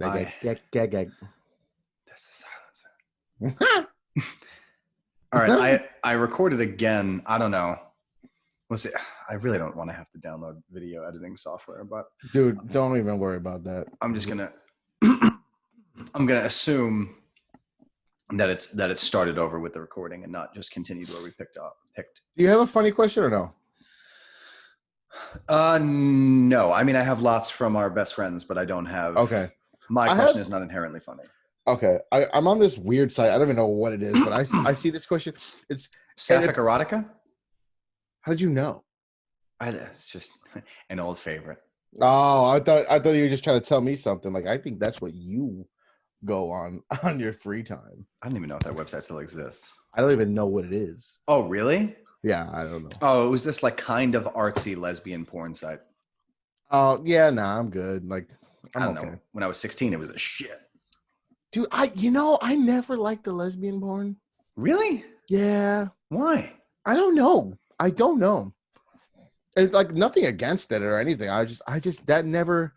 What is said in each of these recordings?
I, Gag. that's the silencer. All right, I recorded again. I don't know. We'll see. I really don't want to have to download video editing software, but Dude, don't even worry about that. I'm just gonna I'm gonna assume that it started over with the recording and not just continued where we picked. Do you have a funny question or no? No. I mean, I have lots from our best friends, but I don't have. Okay. My question is not inherently funny. Okay. I'm on this weird site. I don't even know what it is, but I see this question. It's Sapphic erotica. How did you know? It's just an old favorite. Oh, I thought you were just trying to tell me something. Like, I think that's what you go on your free time. I don't even know if that website still exists. I don't even know what it is. Oh, really? Yeah, I don't know. Oh, it was this like kind of artsy lesbian porn site. Oh, yeah, nah, I'm good. Like, I don't know. When I was 16, it was a shit. Dude, I never liked the lesbian porn. Really? Yeah. Why? I don't know. It's like nothing against it or anything. I just that never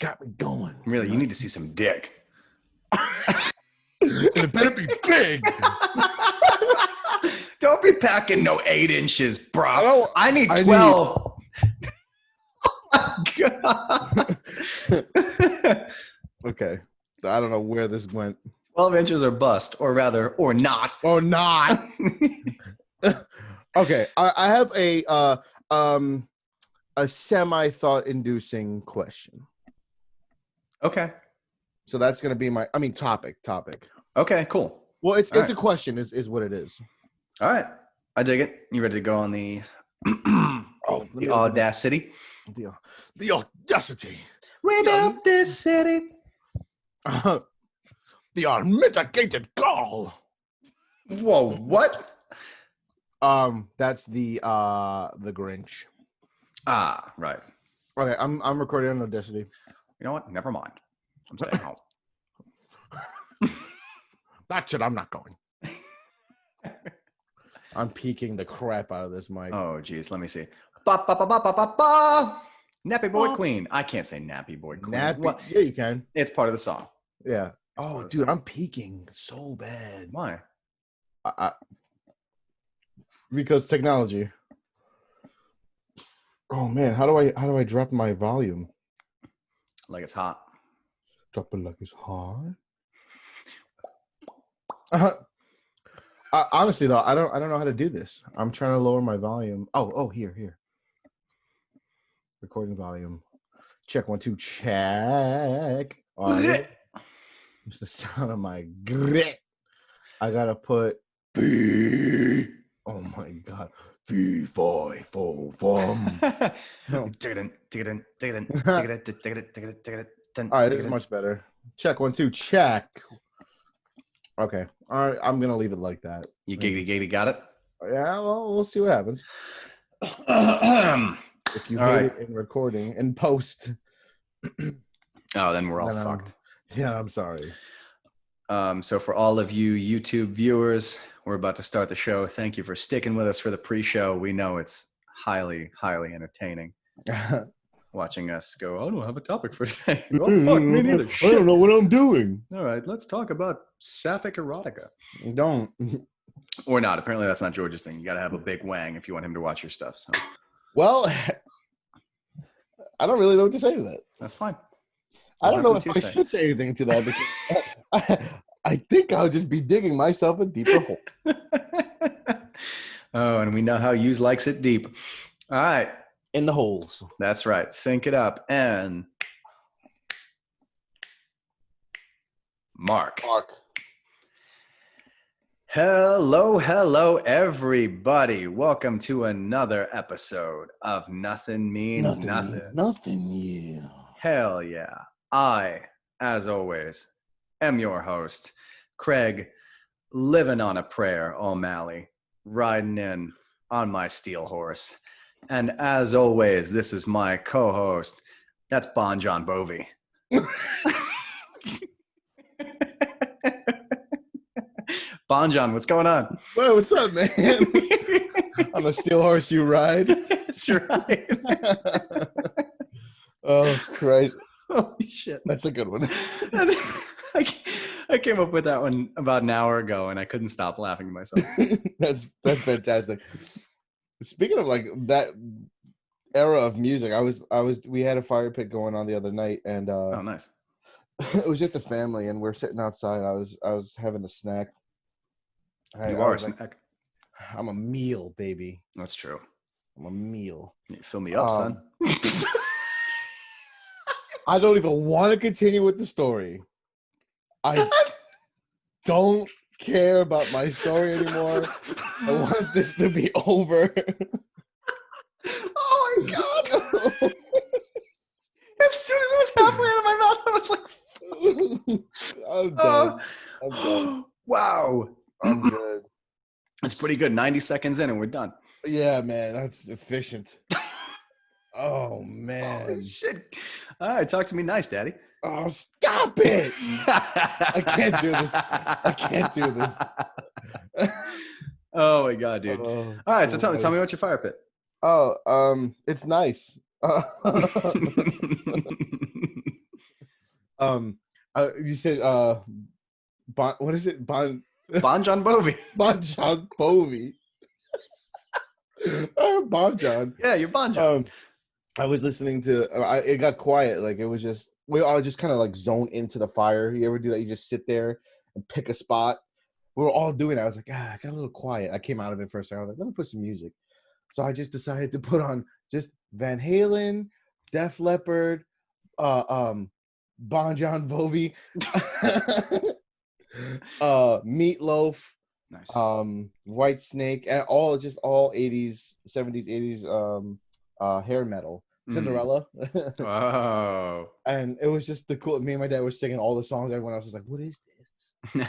got me going. Really, you need to see some dick. And it better be big. Don't be packing no 8 inches, bro. I need 12. Oh my God. Okay. I don't know where this went. 12 inches or bust, or rather, or not. Or not. Okay. I have a semi thought-inducing question. Okay. So that's going to be my topic. Okay, cool. Well, it's a question is what it is. All right. I dig it. You ready to go on the the audacity? The audacity. We built this city. The unmitigated gall. Whoa, what? That's the Grinch. Ah, right. Okay, I'm recording on Audacity. You know what? Never mind. I'm staying home. That's it. I'm not going. I'm peeking the crap out of this mic. Oh, geez. Let me see. Ba, ba, ba, ba, ba, ba, ba. Nappy Boy Queen. I can't say Nappy Boy Queen. Well, yeah, you can. It's part of the song. Yeah. Oh, dude, I'm peeking so bad. Why? Because technology. Oh man, how do I drop my volume? Like it's hot. Drop it like it's hot. Honestly though, I don't know how to do this. I'm trying to lower my volume. Oh, here. Recording volume. Check 1 2 check. It's the sound of my grit. I gotta put. Oh my God. All right, this is much better. Check 1 2 check. Okay. All right, I'm gonna leave it like that. You giggity got it? Yeah, well, we'll see what happens. If you hate it in recording and post. Oh, then we're all fucked. Yeah, I'm sorry. So for all of you YouTube viewers, we're about to start the show. Thank you for sticking with us for the pre-show. We know it's highly, highly entertaining watching us go, I don't have a topic for today. Oh, fuck, me neither. I don't know what I'm doing. All right, let's talk about sapphic erotica. Don't. Or not. Apparently that's not George's thing. You got to have a big wang if you want him to watch your stuff. So. Well, I don't really know what to say to that. That's fine. I don't know if I should say anything to that because I think I'll just be digging myself a deeper hole. Oh, and we know how Hughes likes it deep. All right. In the holes. That's right. Sync it up. And Mark. Hello, everybody. Welcome to another episode of Nothing Means Nothing. Nothing, yeah. Hell yeah. I, as always, am your host, Craig, living on a prayer, O'Malley, riding in on my steel horse. And as always, this is my co-host. That's Bon John Bovey. Bon John, what's going on? Well, what's up, man? On a steel horse you ride. That's right. Oh, Christ. Holy shit. That's a good one. I, I came up with that one about an hour ago, and I couldn't stop laughing to myself. That's fantastic. Speaking of like that era of music, we had a fire pit going on the other night, and Oh, nice. it was just a family, and we're sitting outside. I was having a snack. You I are a was like, snack. I'm a meal, baby. That's true. I'm a meal. You fill me up, son. I don't even want to continue with the story. I don't care about my story anymore. I want this to be over. Oh my god! As soon as it was halfway out of my mouth, I was like, I'm done. I'm done. Wow. I'm good. It's pretty good. 90 seconds in and we're done. Yeah, man, that's efficient. Oh man. Holy shit. All right, talk to me nice, Daddy. Oh, stop it. I can't do this. I can't do this. Oh my god, dude. Oh, all right, so tell me about your fire pit. Oh, it's nice. You said what is it? Bon John Bovi. Bon John Bovi. Bon John. Yeah, you're Bon John. I was listening to it got quiet, like it was just we all just kind of like zone into the fire. You ever do that? You just sit there and pick a spot. We were all doing that. I was like, I got a little quiet. I came out of it for a second. I was like, let me put some music. So I just decided to put on just Van Halen, Def Leppard, Bon John Bovi, Meatloaf, Nice. White Snake, and all 80s, 70s, 80s hair metal. Cinderella. Wow. And it was just the cool. Me and my dad were singing all the songs. Everyone else was like, what is this?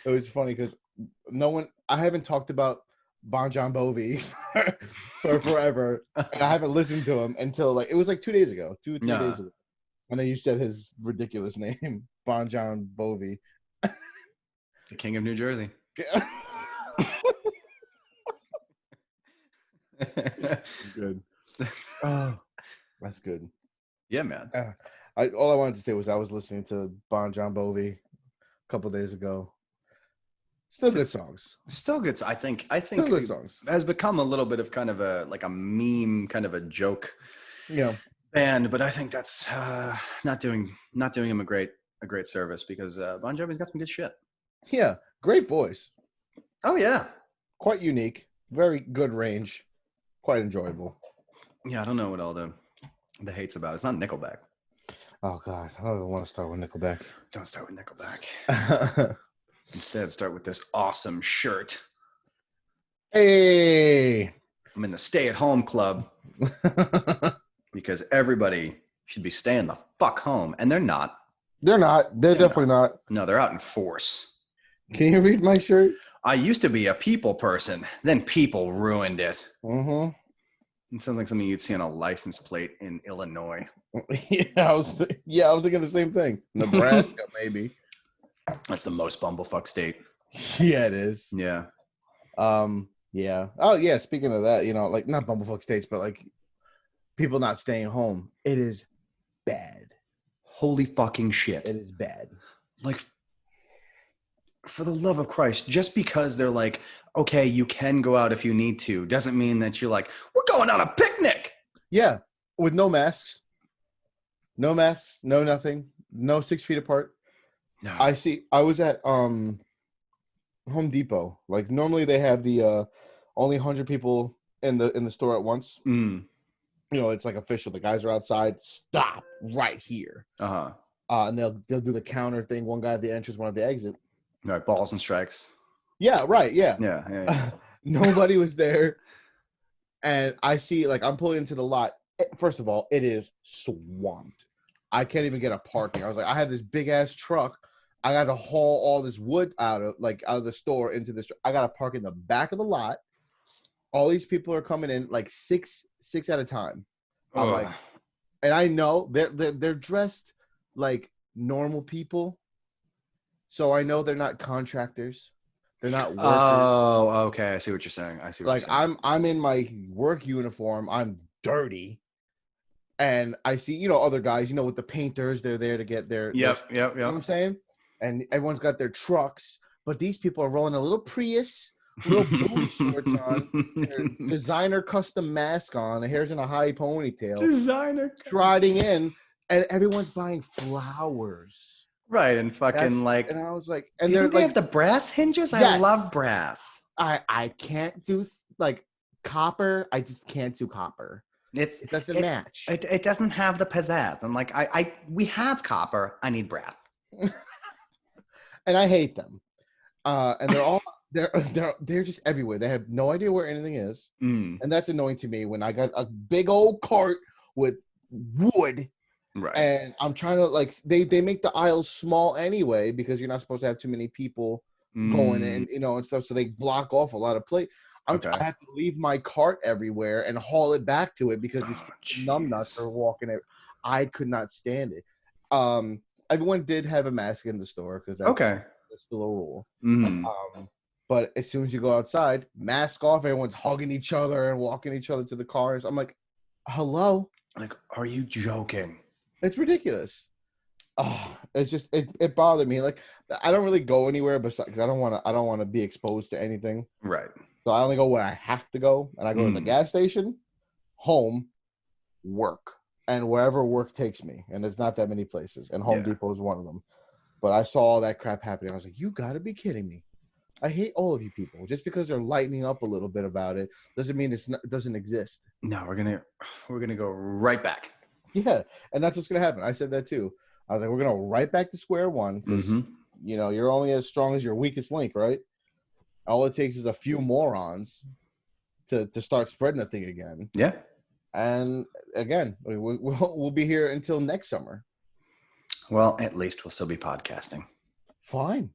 It was funny because I haven't talked about Bon John Bovi for forever, and I haven't listened to him until like it was like 2 days ago, 2 or 3 days ago, and then you said his ridiculous name, Bon John Bovi, the King of New Jersey. Good. Oh, that's good. Yeah, man. All I wanted to say was I was listening to Bon John Bovi a couple days ago. Still good songs. Still good. I think still good songs. It has become a little bit of kind of a like a meme, kind of a joke. Yeah. Band, but I think that's not doing him a great service because Bon Jovi's got some good shit. Yeah, great voice. Oh yeah, quite unique. Very good range. Quite enjoyable. Yeah, I don't know what all the hate's about. It's not Nickelback. Oh God, I don't want to start with Nickelback. Don't start with Nickelback. Instead, start with this awesome shirt. Hey, I'm in the stay-at-home club because everybody should be staying the fuck home, and they're not. They're not. They're definitely not. No, they're out in force. Can you read my shirt? I used to be a people person. Then people ruined it. Mm-hmm. It sounds like something you'd see on a license plate in Illinois. Yeah, I was thinking the same thing. Nebraska, maybe. That's the most bumblefuck state. Yeah, it is. Yeah. Yeah. Oh, yeah. Speaking of that, like not bumblefuck states, but like people not staying home. It is bad. Holy fucking shit. It is bad. Like, for the love of Christ, just because they're like, okay, you can go out if you need to, doesn't mean that you're like, we're going on a picnic. Yeah. With no masks. No masks. No nothing. No 6 feet apart. No. I was at Home Depot. Like normally they have the only 100 people in the store at once. Mm. It's like official. The guys are outside. Stop right here. Uh-huh. And they'll do the counter thing. One guy at the entrance, one at the exit. All right, balls and strikes. Yeah, right. Yeah. Yeah. Nobody was there. And I see, like, I'm pulling into the lot. First of all, it is swamped. I can't even get a parking. I was like, I have this big ass truck. I got to haul all this wood out of the store into this. I got to park in the back of the lot. All these people are coming in like six at a time. I'm like, and I know they're dressed like normal people. So I know they're not contractors. They're not workers. Oh, okay. I see what you're saying. I'm in my work uniform. I'm dirty. and I see, you know, other guys, you know, with the painters, they're there to get their Yep. you know what I'm saying? And everyone's got their trucks, but these people are rolling a little Prius, little booty shorts on, their designer custom mask on, the hair's in a high ponytail, Designer. striding in, and everyone's buying flowers. Right, and fucking like. And I was like, Do and you they're think they like, have the brass hinges? I yes, love brass. I can't do like copper. I just can't do copper. It doesn't match. It doesn't have the pizzazz. I'm like, we have copper. I need brass. And I hate them. And they're all they're just everywhere. They have no idea where anything is, and that's annoying to me. When I got a big old cart with wood, Right. and I'm trying to like they make the aisles small anyway because you're not supposed to have too many people going in, you know, and stuff. So they block off a lot of plate. I have to leave my cart everywhere and haul it back to it because these numbnuts are walking it. I could not stand it. Everyone did have a mask in the store because that's still a rule. But as soon as you go outside, mask off, everyone's hugging each other and walking each other to the cars. I'm like, hello? Like, are you joking? It's ridiculous. Oh, it's just it bothered me. Like, I don't really go anywhere besides because I don't want to be exposed to anything. Right. So I only go where I have to go, and I go to the gas station, home, work, and wherever work takes me. And there's not that many places, and Home Depot is one of them. But I saw all that crap happening. I was like, you got to be kidding me. I hate all of you people. Just because they're lightening up a little bit about it doesn't mean it doesn't exist. No, we're gonna go right back. Yeah, and that's what's gonna happen. I said that too. I was like, we're gonna right back to square one because you know you're only as strong as your weakest link, right? All it takes is a few morons to start spreading the thing again. Yeah. And again, we'll be here until next summer. Well, at least we'll still be podcasting. Fine.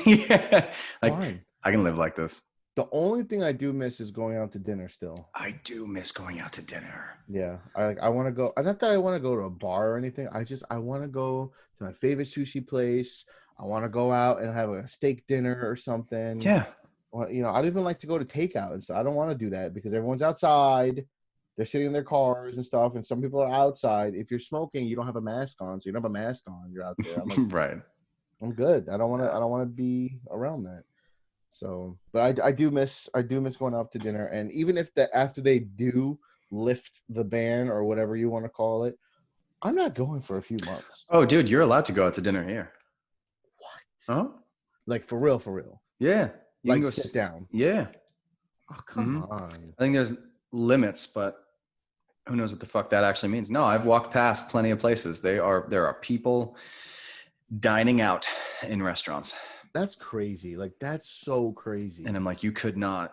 Yeah. Like, fine. I can live like this. The only thing I do miss is going out to dinner still. I do miss going out to dinner. Yeah. I want to go. Not that I want to go to a bar or anything. I want to go to my favorite sushi place. I want to go out and have a steak dinner or something. Yeah. Well, you know, I'd even like to go to takeout and stuff. I don't want to do that because everyone's outside. They're sitting in their cars and stuff, and some people are outside. If you're smoking, you don't have a mask on, so you don't have a mask on. You're out there. I'm like, right. I'm good. I don't want to be around that. So, but I do miss going out to dinner, and even if after they do lift the ban or whatever you want to call it, I'm not going for a few months. Oh, dude, you're allowed to go out to dinner here. What? Oh, like for real? Yeah. You like can go sit down. Yeah. Oh, come on. I think there's limits, but who knows what the fuck that actually means. No, I've walked past plenty of places. There are people dining out in restaurants. That's crazy. Like, that's so crazy. And I'm like, you cannot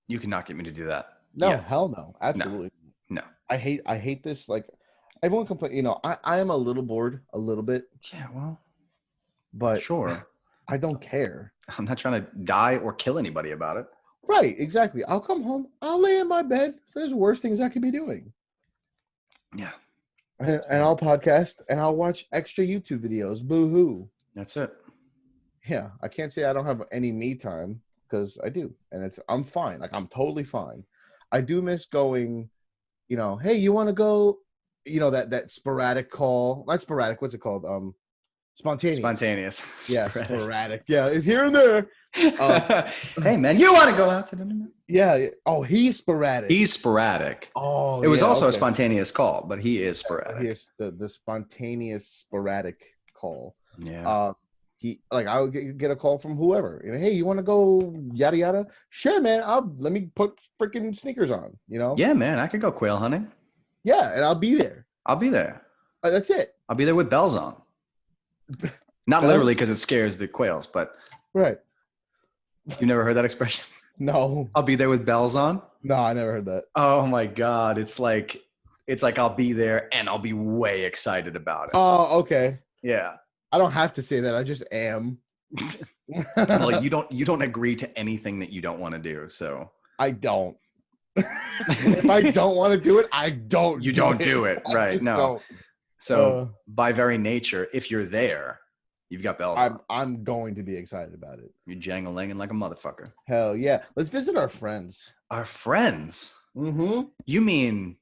get me to do that. No, hell no. Absolutely. No. I hate this. Like, everyone complain, you know, I am a little bored, a little bit. Yeah, well, but sure. I don't care. I'm not trying to die or kill anybody about it. Right, exactly. I'll come home. I'll lay in my bed. There's worse things I could be doing. Yeah. And I'll podcast and I'll watch extra YouTube videos. Boo-hoo. That's it. Yeah, I can't say I don't have any me time because I do. And I'm fine. Like, I'm totally fine. I do miss going, you know, hey, you want to go, you know, that sporadic call. Not sporadic. What's it called? Spontaneous. Yeah, sporadic. Yeah, it's here and there. Hey, man, you want to go out to dinner? Yeah. Oh, he's sporadic. He's sporadic. Oh, it was also a spontaneous call, but he is sporadic. He's the spontaneous sporadic call. Yeah. I would get a call from whoever. You know, hey, you want to go yada yada? Sure, man. Let me put freaking sneakers on. You know? Yeah, man. I could go quail hunting. Yeah, and I'll be there. I'll be there. That's it. I'll be there with bells on. Not literally because it scares the quails, but right. You never heard that expression? No. I'll be there with bells on? No, I never heard that. Oh my God. It's like I'll be there and I'll be way excited about it. Oh, okay. Yeah. I don't have to say that. I just am. Well, you don't agree to anything that you don't want to do, so. I don't. If I don't want to do it, I don't. You don't do it. Right. No. Don't. So by very nature, if you're there, you've got bells on. I'm going to be excited about it. You're jangling like a motherfucker. Hell yeah. Let's visit our friends. Our friends? Mm-hmm. You mean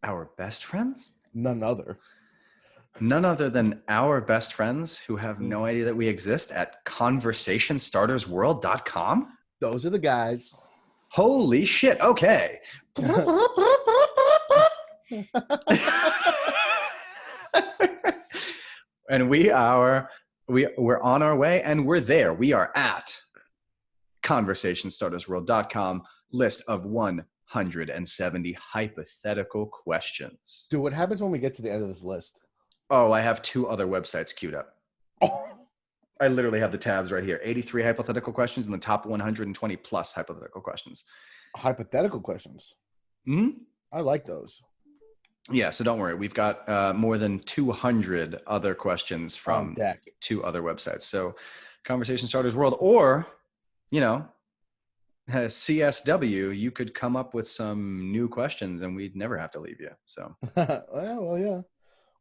Our best friends? None other. None other than our best friends who have no idea that we exist at conversationstartersworld.com? Those are the guys. Holy shit. Okay. And we're on our way, and we're there. We are at conversationstartersworld.com, list of 170 hypothetical questions. Dude, what happens when we get to the end of this list? Oh, I have 2 other websites queued up. Oh. I literally have the tabs right here. 83 hypothetical questions and the top 120 plus hypothetical questions. Hypothetical questions. I like those. Yeah, so don't worry. We've got more than 200 other questions from 2 other websites. So Conversation Starters World, or, you know, CSW, you could come up with some new questions and we'd never have to leave you. So well, yeah.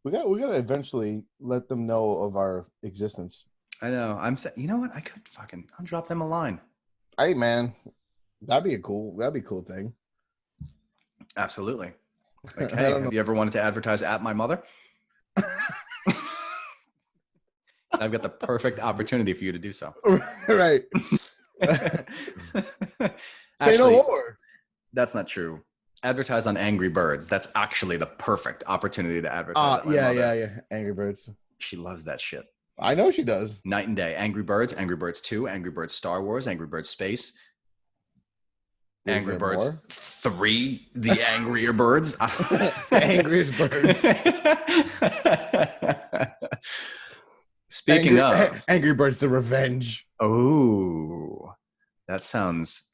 We gotta eventually let them know of our existence. I know. You know what? I'll drop them a line. Hey man, that'd be a cool thing. Absolutely. Like, hey, have you ever wanted to advertise at my mother? I've got the perfect opportunity for you to do so. Right. Say no more. That's not true. Advertise on Angry Birds. That's actually the perfect opportunity to advertise at my mother. Yeah. Angry Birds. She loves that shit. I know she does. Night and day. Angry Birds, Angry Birds 2, Angry Birds Star Wars, Angry Birds Space, Angry Birds 3, The Angrier Birds. Angriest Birds. Speaking of Angry Birds The Revenge. Oh, that sounds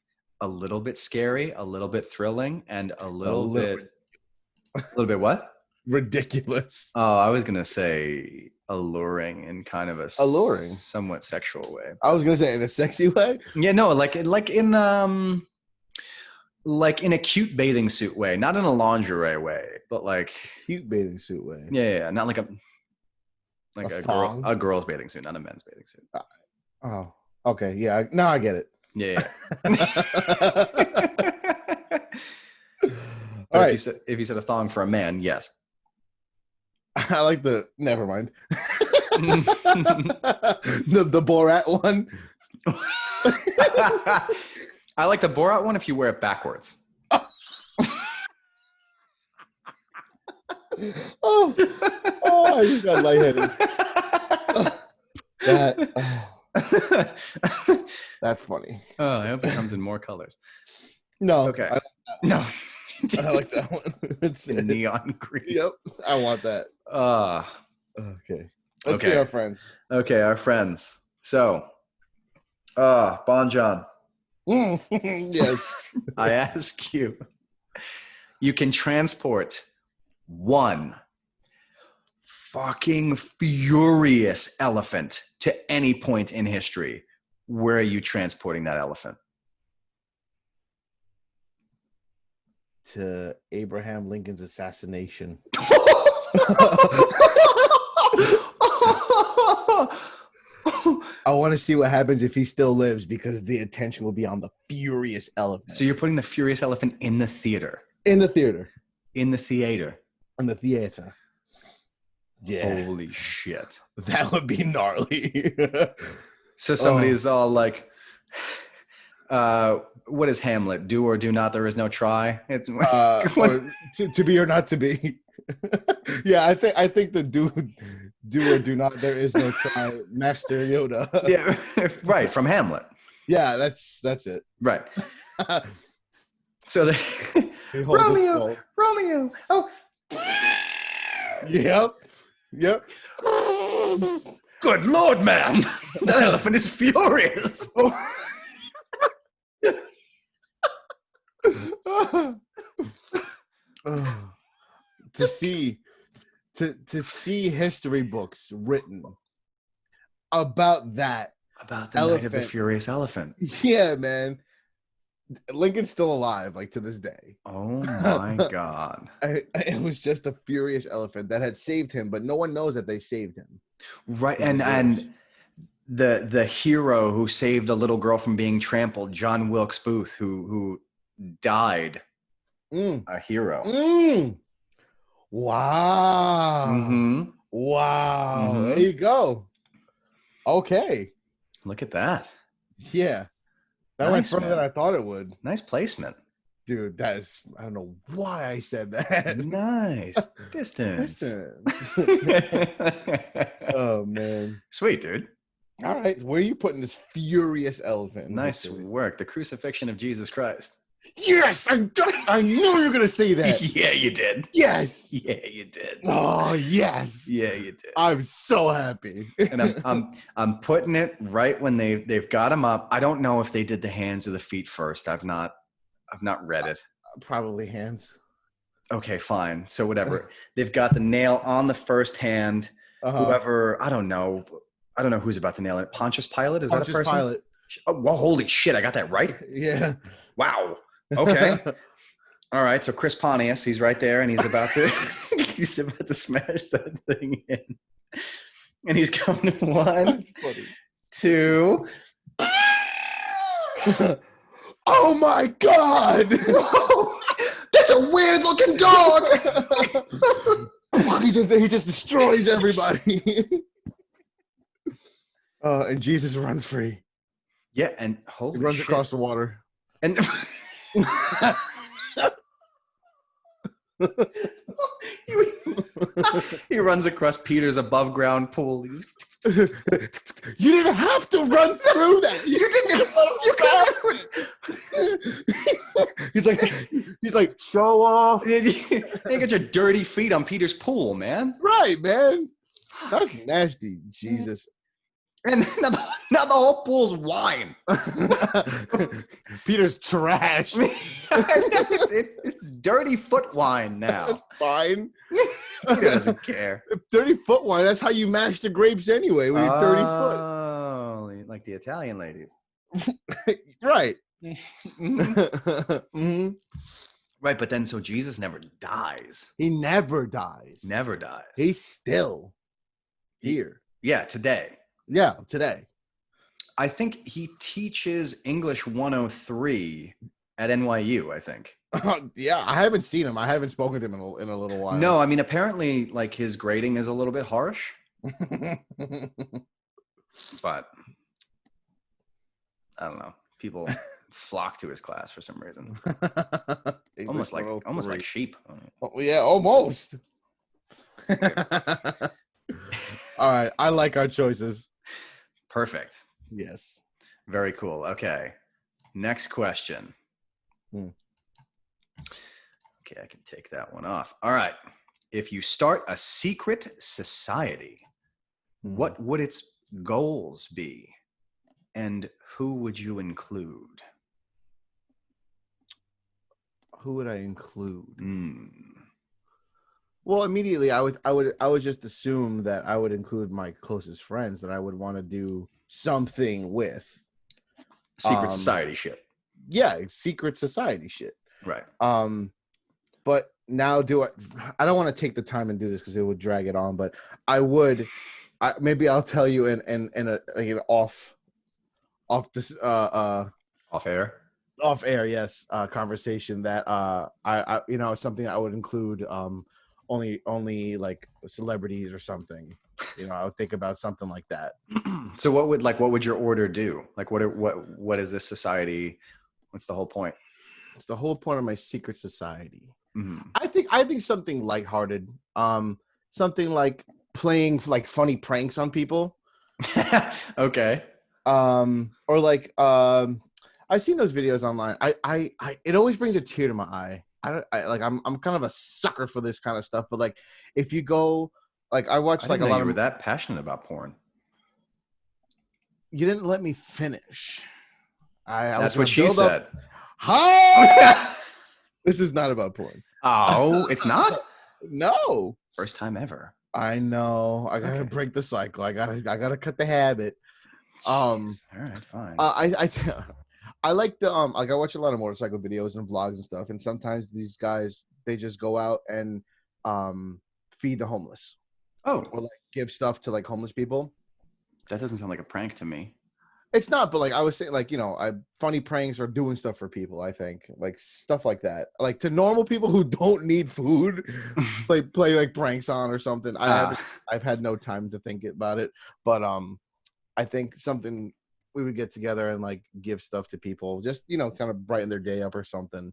a little bit scary, a little bit thrilling, and a little bit what? Ridiculous. Oh, I was going to say alluring in kind of a somewhat sexual way. I was going to say in a sexy way? Yeah, no, like in a cute bathing suit way, not in a lingerie way, but like cute bathing suit way. Yeah, not like a girl's bathing suit, not a men's bathing suit. Oh, okay, yeah. Now I get it. Yeah. All right. If you said a thong for a man, yes. I like never mind. the Borat one. I like the Borat one if you wear it backwards. Oh, I just got lightheaded. That's funny. Oh, I hope it comes in more colors. No. Okay. I like that one. It's neon green. Yep. I want that. Okay. Let's see our friends. Okay, our friends. So, Bon John. Yes. I ask you, you can transport one fucking furious elephant to any point in history. Where are you transporting that elephant? To Abraham Lincoln's assassination. I want to see what happens if he still lives, because the attention will be on the furious elephant. So you're putting the furious elephant in the theater? In the theater. In the theater. In the theater. Yeah. Holy shit. That would be gnarly. So somebody is all like, what is Hamlet? Do or do not, there is no try. It's or to be or not to be. Yeah, I think the do or do not, there is no try, Master Yoda. Yeah, right, from Hamlet. Yeah, that's it. Right. So Romeo. Oh. Yep. Good Lord, man. That elephant is furious. To see history books written about that elephant. Night of the Furious Elephant. Yeah, man. Lincoln's still alive, like, to this day. Oh my God. It was just a furious elephant that had saved him, but no one knows that they saved him. Right, and the hero who saved a little girl from being trampled, John Wilkes Booth, who died, a hero. Wow. Mm-hmm. Wow. There Mm-hmm. you go. Okay. Look at that. Yeah. That went Nice, further than man. I thought it would. Nice placement. Dude, that is, I don't know why I said that. Nice distance. Distance. Oh, man. Sweet, dude. All right. So where are you putting this furious elephant in Nice history? work. The crucifixion of Jesus Christ. Yes! I knew you were going to say that. Yeah, you did. Yes. Yeah, you did. Oh, yes. Yeah, you did. I'm so happy. And I'm putting it right when they've got him up. I don't know if they did the hands or the feet first. I've not read it. Probably hands. Okay, fine. So whatever. They've got the nail on the first hand. Whoever, I don't know who's about to nail it. Pontius Pilate, is that a person? Pilate. Oh, well, holy shit, I got that right? Yeah. Wow. Okay. All right, so Chris Pontius, he's right there, and he's about to smash that thing in. And he's coming to 1, 2. Oh my God! Whoa, that's a weird looking dog. he just destroys everybody. And Jesus runs free. Yeah, and holy He runs shit. across the water. And he runs across Peter's above ground pool. You didn't have to run through that. He's like, show off. You get your dirty feet on Peter's pool, man. Right, man. That's nasty. Jesus. And now the whole pool's wine. Peter's trash. It's dirty foot wine now. That's fine. Peter doesn't care. Dirty foot wine. That's how you mash the grapes anyway. When you're 30 foot. Oh, like the Italian ladies. Right. Mm-hmm. Right, but then so Jesus never dies. He never dies. Never dies. He's still here. Yeah, today. Yeah, today. I think he teaches English 103 at NYU, I think. Yeah, I haven't seen him. I haven't spoken to him in a little while. No, I mean, apparently, like, his grading is a little bit harsh. But, I don't know. People flock to his class for some reason. almost like sheep. Oh, yeah, almost. All right, I like our choices. Perfect. Yes. Very cool. Okay. Next question. Okay, I can take that one off. All right. If you start a secret society, what would its goals be? And who would you include? Who would I include? Well, immediately I would just assume that I would include my closest friends that I would want to do something with. Secret society shit. Yeah, secret society shit. Right. But now I don't want to take the time and do this because it would drag it on, but I would maybe I'll tell you in a off this off air. Off air, yes, conversation that I something I would include only like celebrities or something. I would think about something like that. So what would your order do? Like what is this society? What's the whole point? It's the whole point of my secret society. Mm-hmm. I think something lighthearted. Something like playing like funny pranks on people. Okay. Or like I've seen those videos online. I it always brings a tear to my eye. I'm kind of a sucker for this kind of stuff. But like, if you go, like I watched like a lot you of. were that passionate about porn. You didn't let me finish. That's what she said. Hi. This is not about porn. Oh, it's not? No. First time ever. I know. I gotta break the cycle. I gotta cut the habit. All right, fine. I like the like I watch a lot of motorcycle videos and vlogs and stuff, and sometimes these guys they just go out and feed the homeless. Oh. Or like give stuff to like homeless people. That doesn't sound like a prank to me. It's not, but like I was saying, like, funny pranks are doing stuff for people. I think like stuff like that, like to normal people who don't need food, play like pranks on or something. I've had no time to think about it, but I think something we would get together and like give stuff to people, just kind of brighten their day up or something.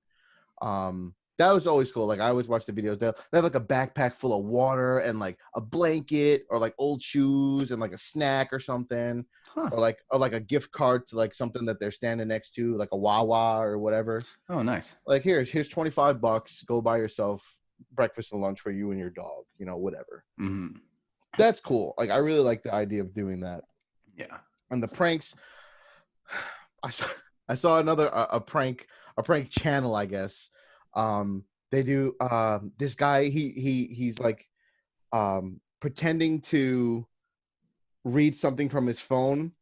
That was always cool. Like I always watch the videos. They have like a backpack full of water and like a blanket or like old shoes and like a snack or something, Huh. or like a gift card to like something that they're standing next to, like a Wawa or whatever. Oh, nice. Like here's $25. Go buy yourself breakfast and lunch for you and your dog. Whatever. Mm-hmm. That's cool. Like I really like the idea of doing that. Yeah. And the pranks, I saw another a prank channel, I guess. They do this guy, he's like pretending to read something from his phone,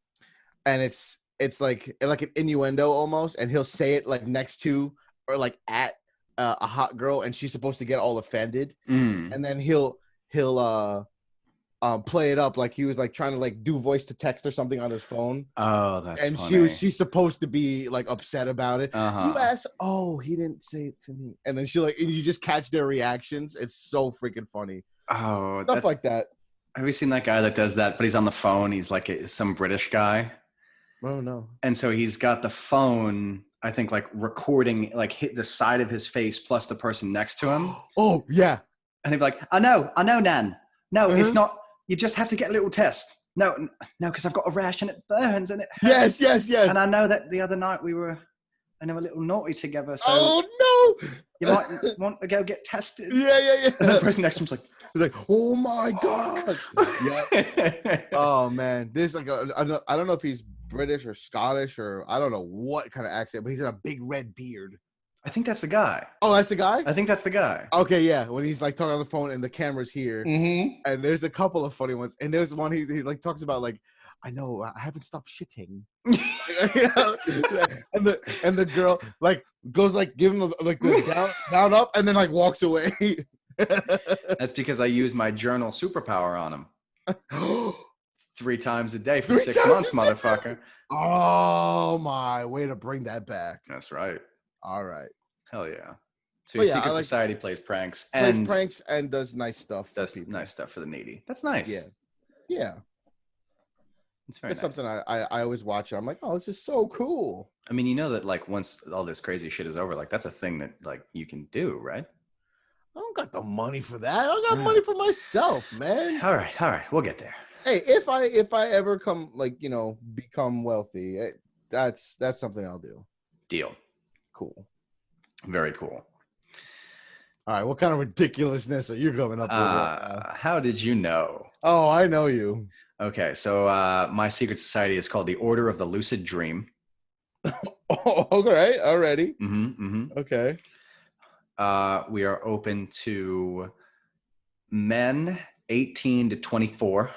and it's like an innuendo almost, and he'll say it like next to or like at a hot girl, and she's supposed to get all offended, and then he'll play it up like he was like trying to like do voice to text or something on his phone. Oh, that's And funny. she's supposed to be like upset about it. You asked, oh, he didn't say it to me. And then and you just catch their reactions. It's so freaking funny. Oh, Stuff like that. Have you seen that guy that does that, but he's on the phone? He's like some British guy. Oh, no. And so he's got the phone, I think, like recording, like hit the side of his face plus the person next to him. Oh, yeah. And he'd be like, I know, Nan. No, it's not. You just have to get a little test. No, because I've got a rash and it burns and it hurts. Yes. And I know that the other night we were a little naughty together. So oh, no. You might want to go get tested. Yeah. And the person next to him's like, he's like, oh my God. Yeah. Oh, man. There's like I don't know if he's British or Scottish or I don't know what kind of accent, but he's got a big red beard. I think that's the guy. Oh, that's the guy? I think that's the guy. Okay, yeah. When he's like talking on the phone and the camera's here, and there's a couple of funny ones, and there's one he like talks about like, I know I haven't stopped shitting, and the girl like goes like giving like the down up and then like walks away. That's because I use my journal superpower on him 3 times a day for 6 months, motherfucker. Oh my, way to bring that back. That's right. All right. Hell yeah. So your secret society plays pranks and does nice stuff. Does nice stuff for the needy. That's nice. Yeah. It's very nice. Something I always watch. I'm like, oh, this is so cool. I mean, that like once all this crazy shit is over, like that's a thing that like you can do, right? I don't got the money for that. I got money for myself, man. All right. We'll get there. Hey, if I ever become wealthy, that's something I'll do. Deal. Cool. Very cool. All right, what kind of ridiculousness are you coming up with? How did you know? Oh, I know you. Okay, so my secret society is called the Order of the Lucid Dream. Oh, okay, already. Okay. We are open to men 18 to 24.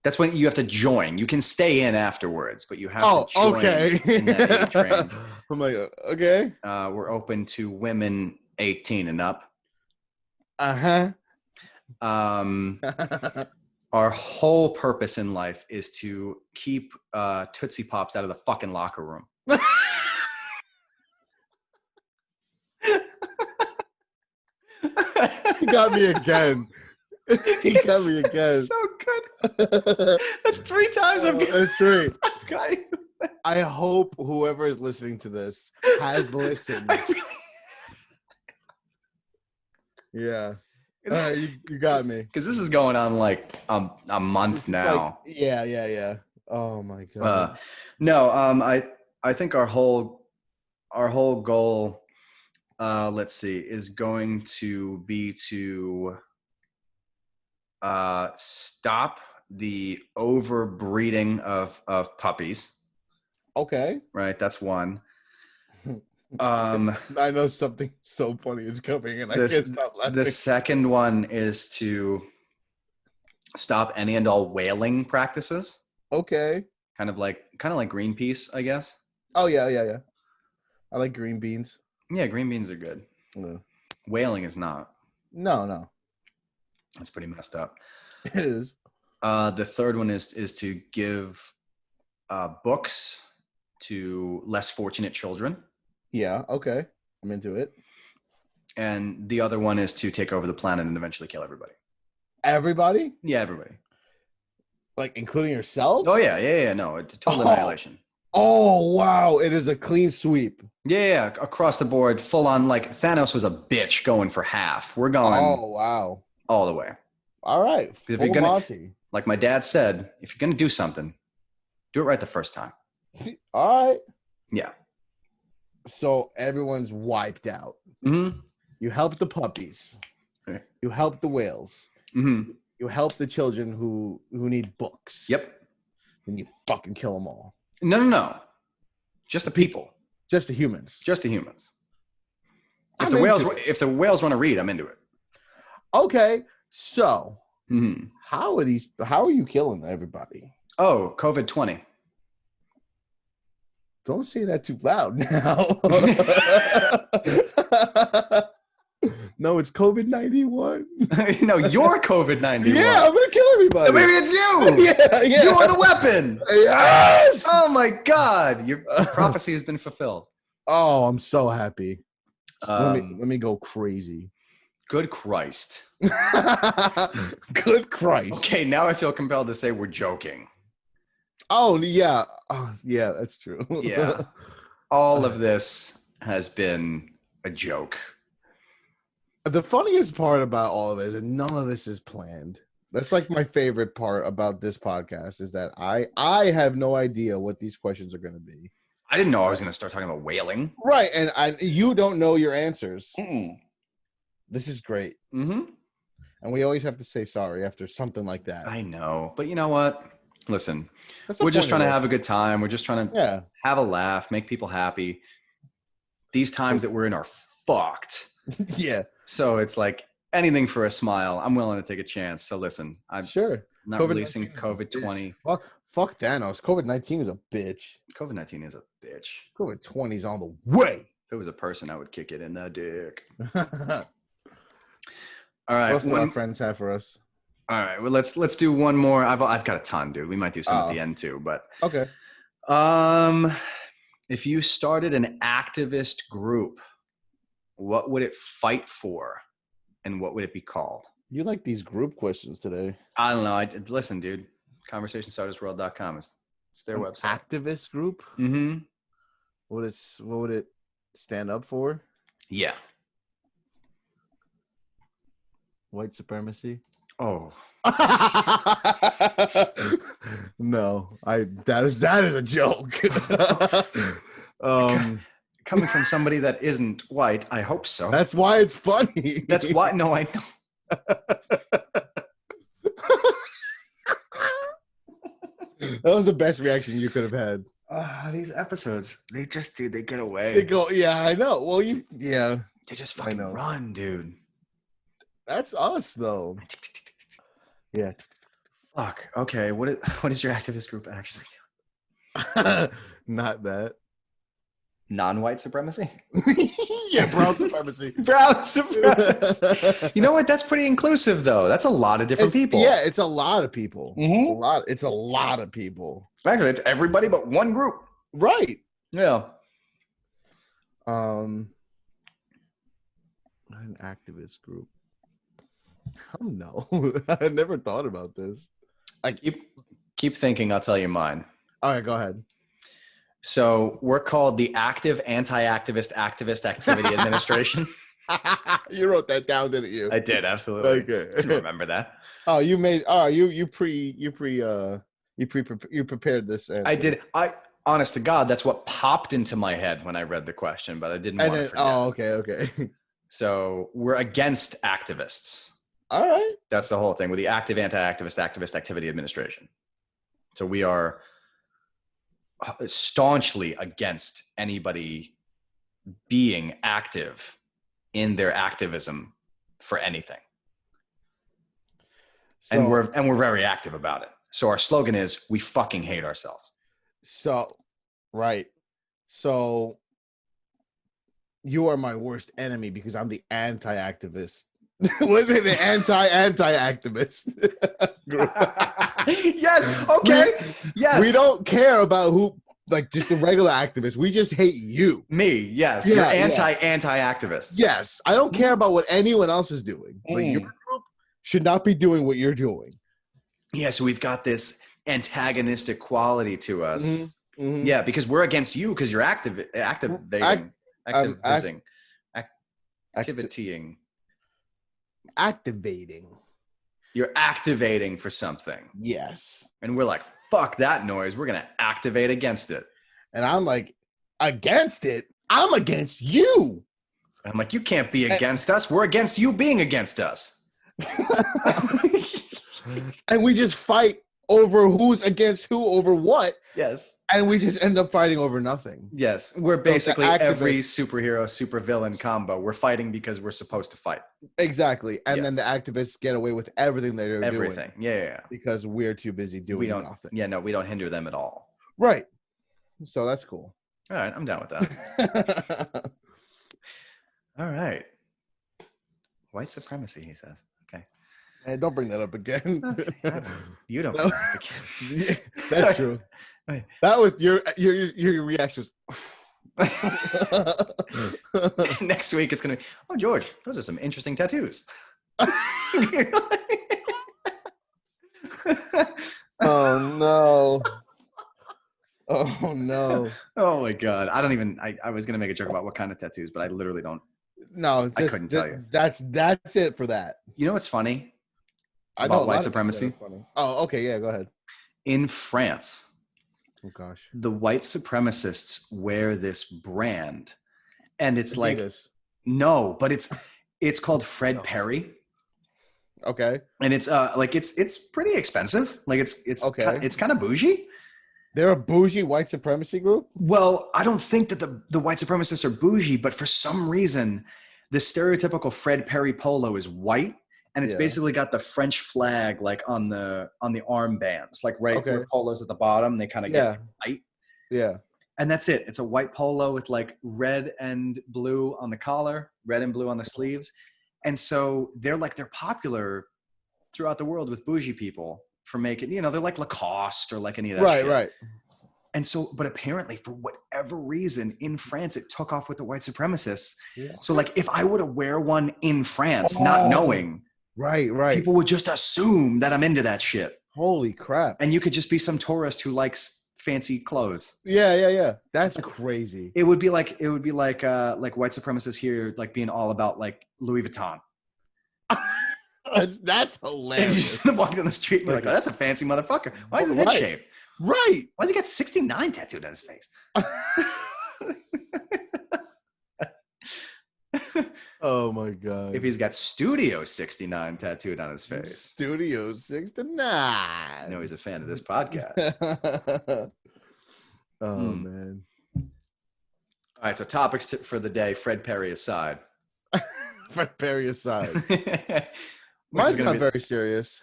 That's when you have to join. You can stay in afterwards, but you have to join in that age range. I'm like, okay. We're open to women 18 and up. Our whole purpose in life is to keep Tootsie Pops out of the fucking locker room. He got me again. He got me again. So good. That's 3 times I've got. That's 3. I've got you. I hope whoever is listening to this has listened. Yeah. You got me. Because this is going on like a month now. Like, yeah. Oh my God. No, I think our whole goal, let's see, is going to be to stop the overbreeding of puppies. Okay. Right, that's one. I know something so funny is coming, and I can't stop laughing. The second one is to stop any and all whaling practices. Okay. Kind of like Greenpeace, I guess. Oh yeah. I like green beans. Yeah, green beans are good. Yeah. Whaling is not. No. That's pretty messed up. It is. The third one is to give books to less fortunate children. Yeah, okay. I'm into it. And the other one is to take over the planet and eventually kill everybody. Everybody? Yeah, everybody. Like, including yourself? Oh, yeah. No, it's total annihilation. Oh, wow. It is a clean sweep. Yeah, across the board, full on. Like, Thanos was a bitch going for half. We're going wow. all the way. All right. If Full you're gonna, Monty. like my dad said, if you're going to do something, do it right the first time. All right. Yeah. So everyone's wiped out. Mm-hmm. You help the puppies. Okay. You help the whales. Mm-hmm. You help the children who need books. Yep. And you fucking kill them all. No. Just the people. Just the humans. Just the humans. If the whales want to read, I'm into it. Okay. So Mm-hmm. how are you killing everybody? Oh, COVID-20. Don't say that too loud now. No, it's COVID-91. No, you're COVID-91. Yeah, I'm gonna kill everybody. Maybe it's you. Yeah. You're the weapon. Yes. Oh my God, your prophecy has been fulfilled. Oh, I'm so happy. Let me go crazy. Good Christ. Good Christ. Okay, now I feel compelled to say we're joking. Oh yeah. Yeah, that's true. Yeah. All of this has been a joke. The funniest part about all of it is that none of this is planned. That's like my favorite part about this podcast is that I have no idea what these questions are going to be. I didn't know I was going to start talking about whaling. Right, and you don't know your answers. Mm-mm. This is great. Mm-hmm. And we always have to say sorry after something like that. I know, but you know what? Listen, That's the we're just point trying of to have a this. good time. We're just trying to have a laugh, make people happy. These times that we're in are fucked. Yeah. So it's like anything for a smile. I'm willing to take a chance. So listen, I'm not releasing COVID-20. Fuck Thanos. COVID-19 is a bitch. COVID-19 is a bitch. COVID-20 is on the way. If it was a person, I would kick it in the dick. What All right. else do our friends have for us? All right. Well, let's do one more. I've got a ton, dude. We might do some at the end too, but okay. If you started an activist group, what would it fight for, and what would it be called? You like these group questions today? I don't know. Listen, dude. ConversationStartersWorld.com is their website. Activist group. Mm-hmm. What would it stand up for? Yeah. White supremacy. Oh. No, that is a joke. Coming from somebody that isn't white, I hope so. That's why it's funny. That's why. No, I know. That was the best reaction you could have had. These episodes, they get away. They go, yeah, I know. Well, they just fucking run, dude. That's us, though. Yeah. Fuck. Okay. What is your activist group actually doing? Not that. Non-white supremacy? Yeah, brown supremacy. Brown supremacy. You know what? That's pretty inclusive, though. That's a lot of different people. Yeah, it's a lot of people. Mm-hmm. It's a lot of people. Actually, it's everybody but one group. Right. Yeah. An activist group. I don't know. I never thought about this. I keep thinking. I'll tell you mine. All right, go ahead. So we're called the Active Anti-Activist Activist Activity Administration. You wrote that down, didn't you? I did, absolutely. Okay. I can remember that. Oh, you prepared this answer. I did. Honest to God, that's what popped into my head when I read the question, but I didn't want to forget. Oh, okay. So we're against activists. All right. That's the whole thing with the Active Anti-Activist Activist Activity Administration. So we are staunchly against anybody being active in their activism for anything. So, and we're very active about it. So our slogan is we fucking hate ourselves. So right. So you are my worst enemy because I'm the anti-activist Was it the anti-activist group? Yes. Okay. Yes. We don't care about who, like just the regular activists. We just hate you. Me. Yes. Yeah, You're yeah. anti-activists. Yes. I don't care about what anyone else is doing. But your group should not be doing what you're doing. Yeah. So we've got this antagonistic quality to us. Mm-hmm. Mm-hmm. Yeah, because we're against you because you're activating. Activating. You're activating for something. Yes. And we're like, fuck that noise. We're going to activate against it. And I'm like, against it? I'm against you. And I'm like, you can't be against us. We're against you being against us. And we just fight over who's against who over what. Yes. And we just end up fighting over nothing. Yes. We're basically every superhero, supervillain combo. We're fighting because we're supposed to fight. Exactly. And then the activists get away with everything they're doing. Everything. Yeah. Because we're too busy doing nothing. Yeah, no, we don't hinder them at all. Right. So that's cool. All right. I'm down with that. All right. White supremacy, he says. Okay. Hey, don't bring that up again. Okay. You don't bring that up again. That's true. That was your reactions. Next week it's gonna be, oh George, those are some interesting tattoos. Oh no. Oh no. Oh my god. I was gonna make a joke about what kind of tattoos, but I literally don't. No, I couldn't tell you. That's it for that. You know what's funny? I know about white supremacy. Oh, okay, yeah, go ahead. In France, oh gosh, the white supremacists wear this brand, and it's like no, but it's called Fred Perry. Okay, and it's it's pretty expensive. Like it's okay. It's kind of bougie. They're a bougie white supremacy group? Well, I don't think that the white supremacists are bougie, but for some reason, the stereotypical Fred Perry polo is white, and it's basically got the French flag like on the armbands, like where polo's at the bottom, they kind of get white. Yeah. And that's it. It's a white polo with like red and blue on the collar, red and blue on the sleeves. And so they're popular throughout the world with bougie people for making, they're like Lacoste or like any of that shit. Right. And so, but apparently for whatever reason in France, it took off with the white supremacists. Yeah. So like if I were to wear one in France, not knowing, right, people would just assume that I'm into that shit. Holy crap. And you could just be some tourist who likes fancy clothes. Yeah. That's crazy. It would be like white supremacists here, like being all about like Louis Vuitton. That's hilarious. And you just walk down the street and be like, oh, that's a fancy motherfucker. Why is his head shaved? Right. Why does he got 69 tattooed on his face? Oh my God. If he's got Studio 69 tattooed on his face. Studio 69. I know he's a fan of this podcast. Man. All right, so topics for the day, Fred Perry aside. Fred Perry aside. Mine's not very serious.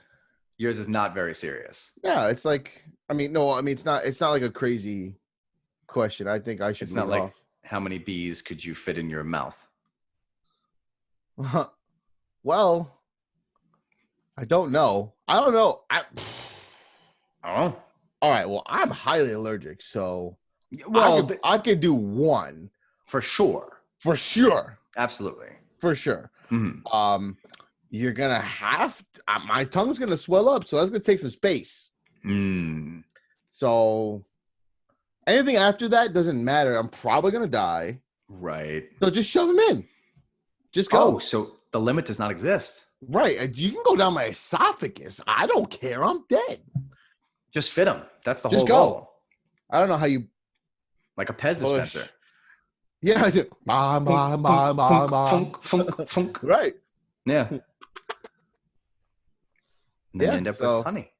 Yours is not very serious. Yeah, it's like, it's not like a crazy question. I think I should It's not like off. How many bees could you fit in your mouth? Well, I don't know. I don't know. Oh. All right, well, I'm highly allergic, so I could do one. For sure. Absolutely. Mm-hmm. You're gonna have my tongue's gonna swell up, so that's gonna take some space. So anything after that doesn't matter. I'm probably gonna die. Right. So just shove them in. Just go. Oh, so the limit does not exist. Right. You can go down my esophagus. I don't care. I'm dead. Just fit them. That's the whole goal. I don't know how you. Like a Pez dispenser. Yeah, I do. Funk. Right. Yeah. And then end up with honey.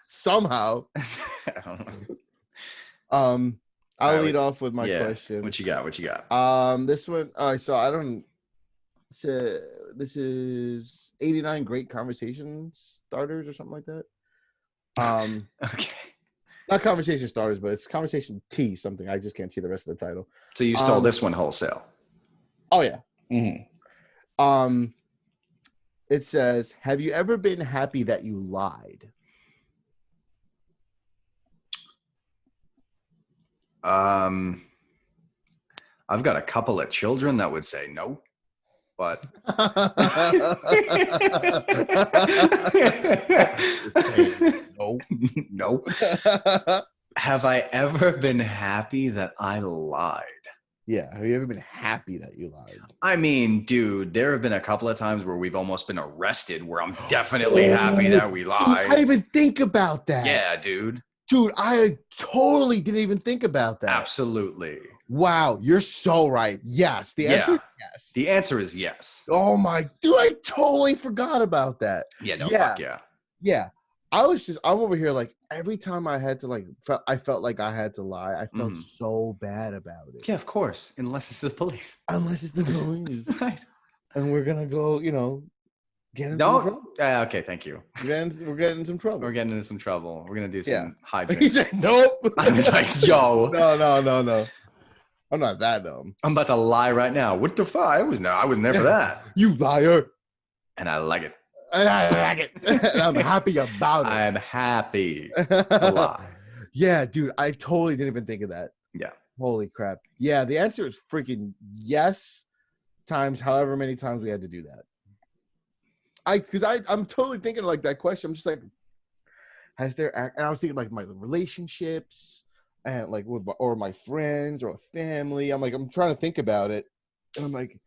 Somehow. I don't know. I'll lead off with my question. What you got? This one. So I don't. So this is 89 great conversation starters or something like that. Okay. Not conversation starters, but it's conversation tea something. I just can't see the rest of the title. So you stole this one wholesale. Oh yeah. Mm-hmm. It says, have you ever been happy that you lied? I've got a couple of children that would say no, but No. no. Have I ever been happy that I lied? Yeah. Have you ever been happy that you lied? I mean, dude, there have been a couple of times where we've almost been arrested where I'm definitely happy that we Dude, I lied. didn't even think about that. Yeah, dude. Dude, I totally didn't even think about that. Absolutely. Wow, you're so right. Yes. The answer is yes. The answer is yes. Oh my, dude, I totally forgot about that. Yeah, no, Yeah. fuck yeah. Yeah. I'm over here like every time I had to I felt like I had to lie. I felt so bad about it. Yeah, of course. Unless it's the police. Unless it's the police. Right. And we're going to go, get into some trouble. Okay, thank you. We're getting in some trouble. We're getting into some trouble. We're going to do some Yeah. high He drinks. said, nope. I was like, yo. No. I'm not that dumb. I'm about to lie right now. What the fuck? I wasn't there for that. You liar. And I like it. And I like it. And I'm happy about it. I'm happy to lie. Yeah, dude, I totally didn't even think of that. Yeah. Holy crap. Yeah, the answer is freaking yes times however many times we had to do that. I'm totally thinking like that question. I'm just like, and I was thinking like my relationships and like or my friends or a family. I'm trying to think about it. And I'm like,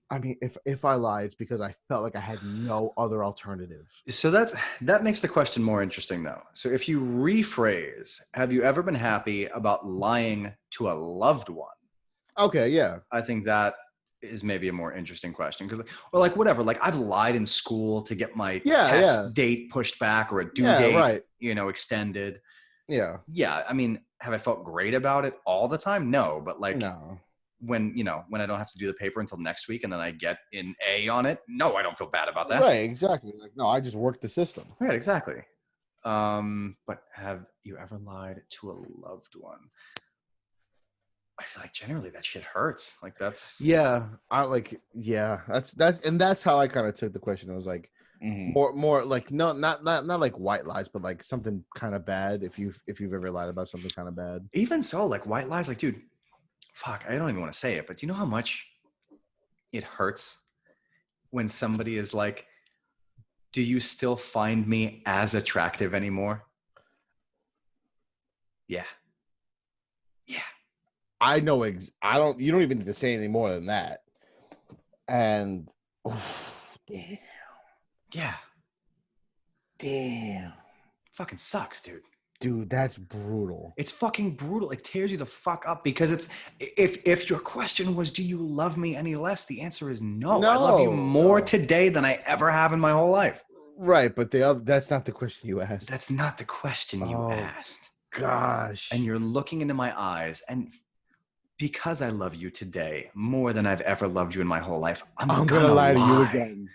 I mean, if I lie, it's because I felt like I had no other alternative. So that makes the question more interesting, though. So if you rephrase, have you ever been happy about lying to a loved one? Okay, yeah. I think that is maybe a more interesting question because, or like whatever, like I've lied in school to get my test date pushed back or a due date, extended. Yeah. Yeah. I mean, have I felt great about it all the time? No, but like, no. When I don't have to do the paper until next week and then I get an A on it, no, I don't feel bad about that. Right, exactly. Like, no, I just worked the system. Right, exactly. But have you ever lied to a loved one? I feel like generally that shit hurts. Like that's that's how I kind of took the question. It was like more like not like white lies, but like something kind of bad. If you've ever lied about something kind of bad. Even so, like white lies, like dude. Fuck, I don't even want to say it, but do you know how much it hurts when somebody is like, do you still find me as attractive anymore? Yeah. Yeah. I know. You don't even need to say any more than that. And, damn. Yeah. Damn. Fucking sucks, dude. Dude, that's brutal. It's fucking brutal. It tears you the fuck up because it's if your question was, do you love me any less? The answer is no. I love you more today than I ever have in my whole life. Right, but that's not the question you asked. That's not the question you asked. Gosh. And you're looking into my eyes, and because I love you today more than I've ever loved you in my whole life, I'm gonna lie to you again.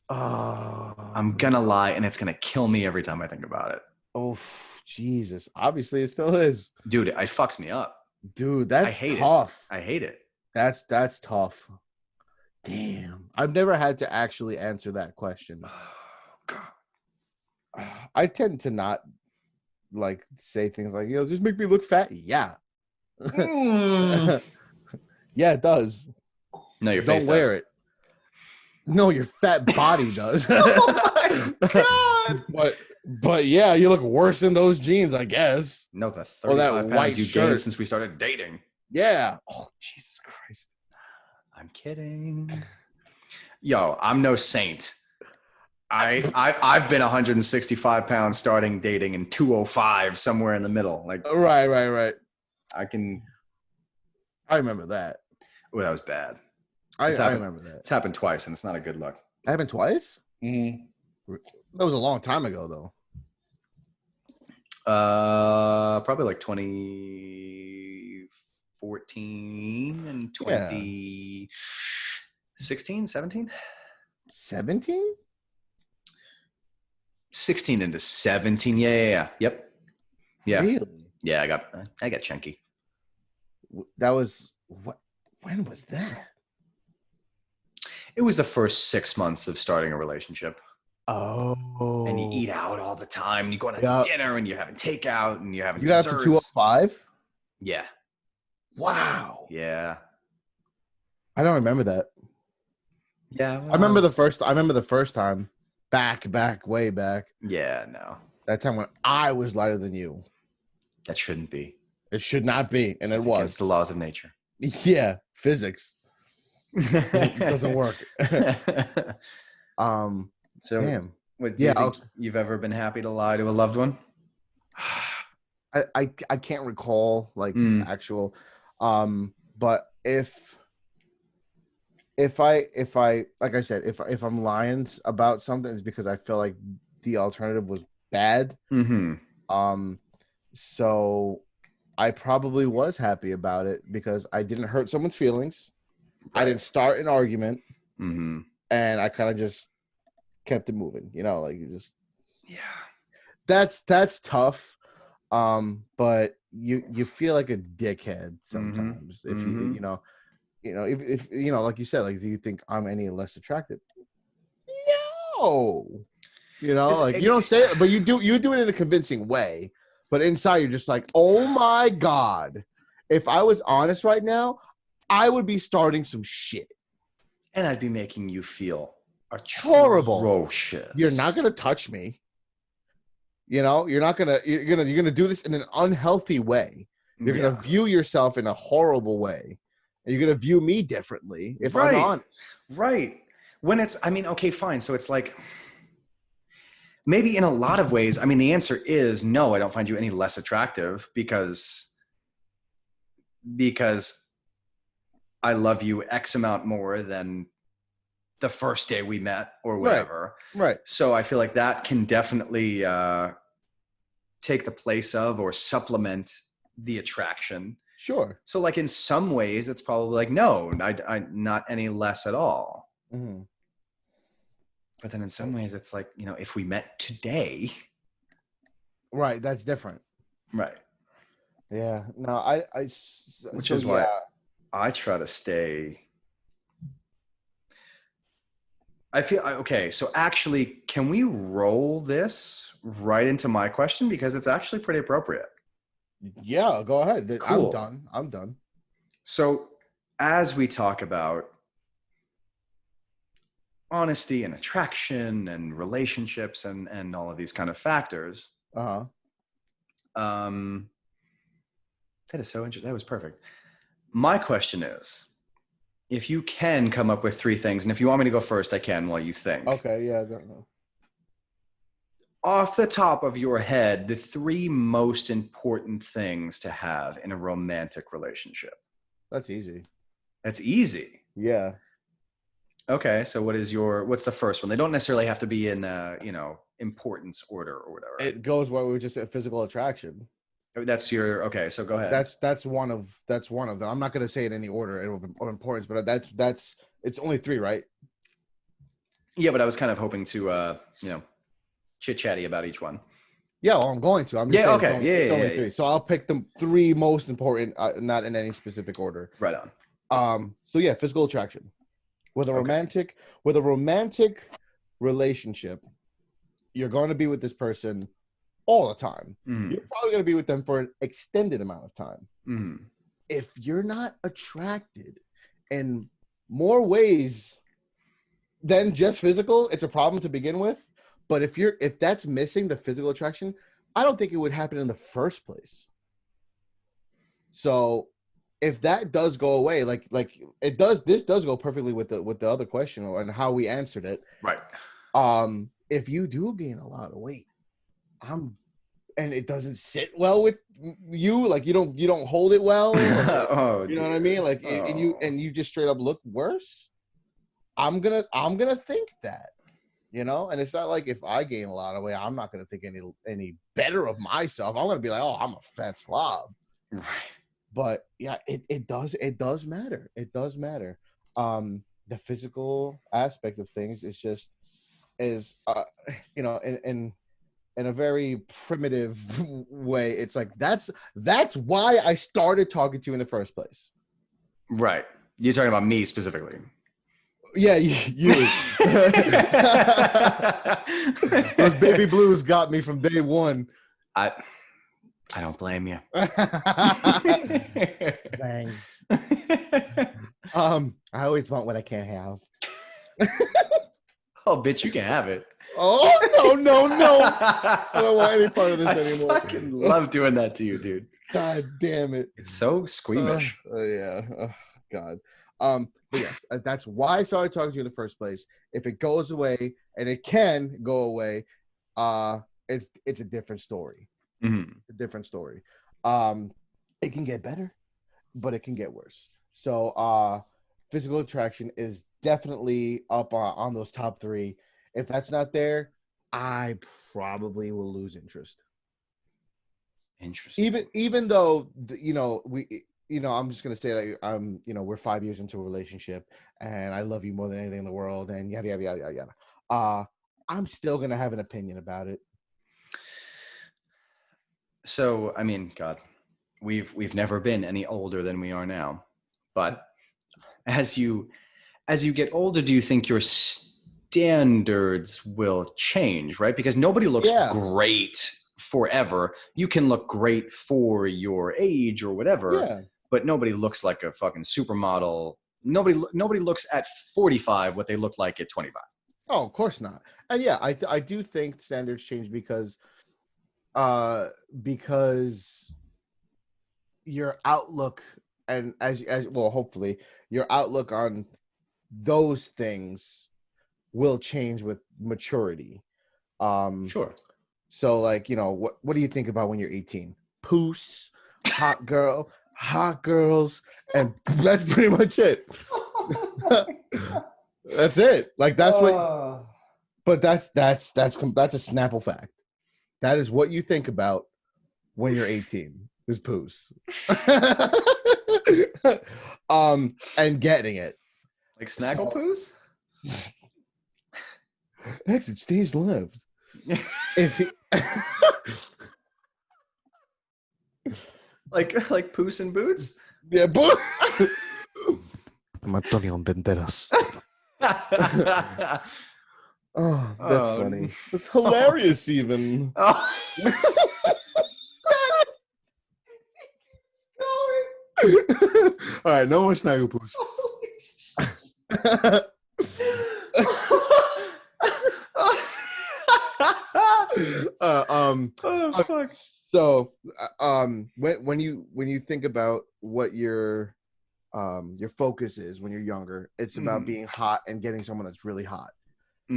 I'm gonna lie, and it's gonna kill me every time I think about it. Oh, Jesus. Obviously, it still is. Dude, it fucks me up. Dude, that's tough. I hate it. That's tough. Damn. I've never had to actually answer that question. I tend to not like say things like, just make me look fat. Yeah. Yeah, it does. No, your face Don't wear does. it. No, your fat body does. Oh my God. But yeah, you look worse in those jeans, I guess. No, the 35 pounds you gained since we started dating. Yeah. Oh, Jesus Christ. I'm kidding. Yo, I'm no saint. I've been 165 pounds starting dating and 205 somewhere in the middle. Like right. I remember that. Oh, that was bad. I remember that. It's happened twice, and it's not a good look. Happened twice? Mm-hmm. That was a long time ago, though. Probably like 2014 and 2016, 17? 17? 16 into 17. Yeah. Yep. Yeah. Really? Yeah, I got chunky. That was what? When was that? It was the first 6 months of starting a relationship. Oh. And you eat out all the time. And you're going out Yeah. to dinner and you're having takeout and you're having You got up to desserts. 205? Yeah. Wow. Yeah. I don't remember that. Yeah. Well, I remember the first time. Way back. Yeah, no. That time when I was lighter than you. That shouldn't be. It should not be, and It's it was. against the laws of nature. Yeah, physics doesn't work. So, Damn. do you think you've ever been happy to lie to a loved one? I can't recall actual, but if I like I said, if I'm lying about something, it's because I feel like the alternative was bad. Mm-hmm. So I probably was happy about it because I didn't hurt someone's feelings. Right. I didn't start an argument. Mm-hmm. And I kind of just kept it moving, like you just. Yeah. That's tough. But you feel like a dickhead sometimes if you if like you said, like, do you think I'm any less attractive? No. You don't say it, but you do it in a convincing way. But inside you're just like, oh my God. If I was honest right now, I would be starting some shit. And I'd be making you feel horrible. Atrocious. You're not gonna touch me. You're gonna do this in an unhealthy way. You're gonna view yourself in a horrible way. And you're gonna view me differently if I'm honest. Right. When it's, okay, fine. So it's like, maybe in a lot of ways, the answer is no, I don't find you any less attractive because I love you X amount more than the first day we met or whatever. Right. So I feel like that can definitely take the place of or supplement the attraction. Sure. So like in some ways, it's probably like, no, I not any less at all. Mm-hmm. But then in some ways, it's like, if we met today. Right. That's different. Right. Yeah. No, which is why I try to stay. I feel, okay, so actually, can we roll this right into my question? Because it's actually pretty appropriate. Yeah, go ahead. Cool. I'm done. So as we talk about honesty and attraction and relationships and all of these kind of factors. Uh-huh. That is so interesting. That was perfect. My question is, if you can come up with 3 things, and if you want me to go first, I can while you think. Okay, yeah, I don't know. Off the top of your head, the 3 most important things to have in a romantic relationship. That's easy. That's easy? Yeah. Okay, so what's the first one? They don't necessarily have to be in, importance order or whatever. It goes where we just said physical attraction. That's okay, so go ahead. That's one of them. I'm not going to say it in any order of importance, but that's it's only 3, right? Yeah, but I was kind of hoping to chit-chatty about each one. Yeah, well, I'm going to. I'm just saying it's only 3. So I'll pick the 3 most important, not in any specific order. Right on. So yeah, physical attraction. With a romantic relationship, you're going to be with this person all the time. Mm-hmm. You're probably going to be with them for an extended amount of time. Mm-hmm. If you're not attracted in more ways than just physical, it's a problem to begin with. But if that's missing, the physical attraction, I don't think it would happen in the first place. So if that does go away, like it does, this does go perfectly with the other question and how we answered it. Right. If you do gain a lot of weight, and it doesn't sit well with you, like you don't hold it well. Or, you know what I mean? Like, and you just straight up look worse. I'm gonna think that, and it's not like if I gain a lot of weight, I'm not gonna think any better of myself. I'm gonna be like, oh, I'm a fat slob. Right. But yeah, it does matter. It does matter. The physical aspect of things is in a very primitive way. It's like that's why I started talking to you in the first place. Right. You're talking about me specifically. Yeah, you. Those baby blues got me from day one. I don't blame you. Thanks. I always want what I can't have. Oh, bitch, you can have it. Oh, no. I don't want any part of this anymore. I fucking love doing that to you, dude. God damn it. It's so squeamish. Yeah. Oh, God. But yes, that's why I started talking to you in the first place. If it goes away, and it can go away, it's a different story. Mm-hmm. A different story. It can get better, but it can get worse. So, physical attraction is definitely up on those top three. If that's not there, I probably will lose interest. Interesting. Even though I'm just gonna say that we're 5 years into a relationship, and I love you more than anything in the world, and yada yada yada yada. I'm still gonna have an opinion about it. So, I mean, God, we've never been any older than we are now. But as you get older, do you think your standards will change, right? Because nobody looks great forever. You can look great for your age or whatever, but nobody looks like a fucking supermodel. Nobody looks at 45 what they look like at 25. Oh, of course not. And yeah, I do think standards change because your outlook, and as well, hopefully your outlook on those things will change with maturity. Sure. So, like, what do you think about when you're 18? Poos, hot girls, and that's pretty much it. That's it. Like, that's what. But that's a Snapple fact. That is what you think about when you're 18. Is poos. And getting it. Like Snagglepoos? Exit stage left. If he... like Poos and Boots? Yeah, boy. I'm Antonio Banderas. Oh, that's funny. That's hilarious, even. Oh. All right, no more Snagglepoos. Oh, fuck. So, when you think about what your focus is when you're younger, it's about being hot and getting someone that's really hot.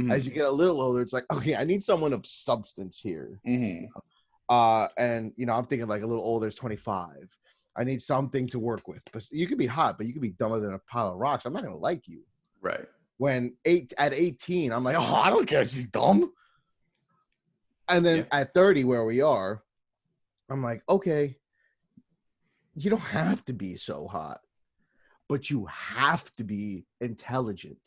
As you get a little older, it's like, okay, I need someone of substance here. And I'm thinking like a little older is 25. I need something to work with. But you could be hot, but you could be dumber than a pile of rocks. I'm not gonna like you. Right. When at 18, I'm like, oh, I don't care if she's dumb. And then at 30, where we are, I'm like, okay, you don't have to be so hot, but you have to be intelligent.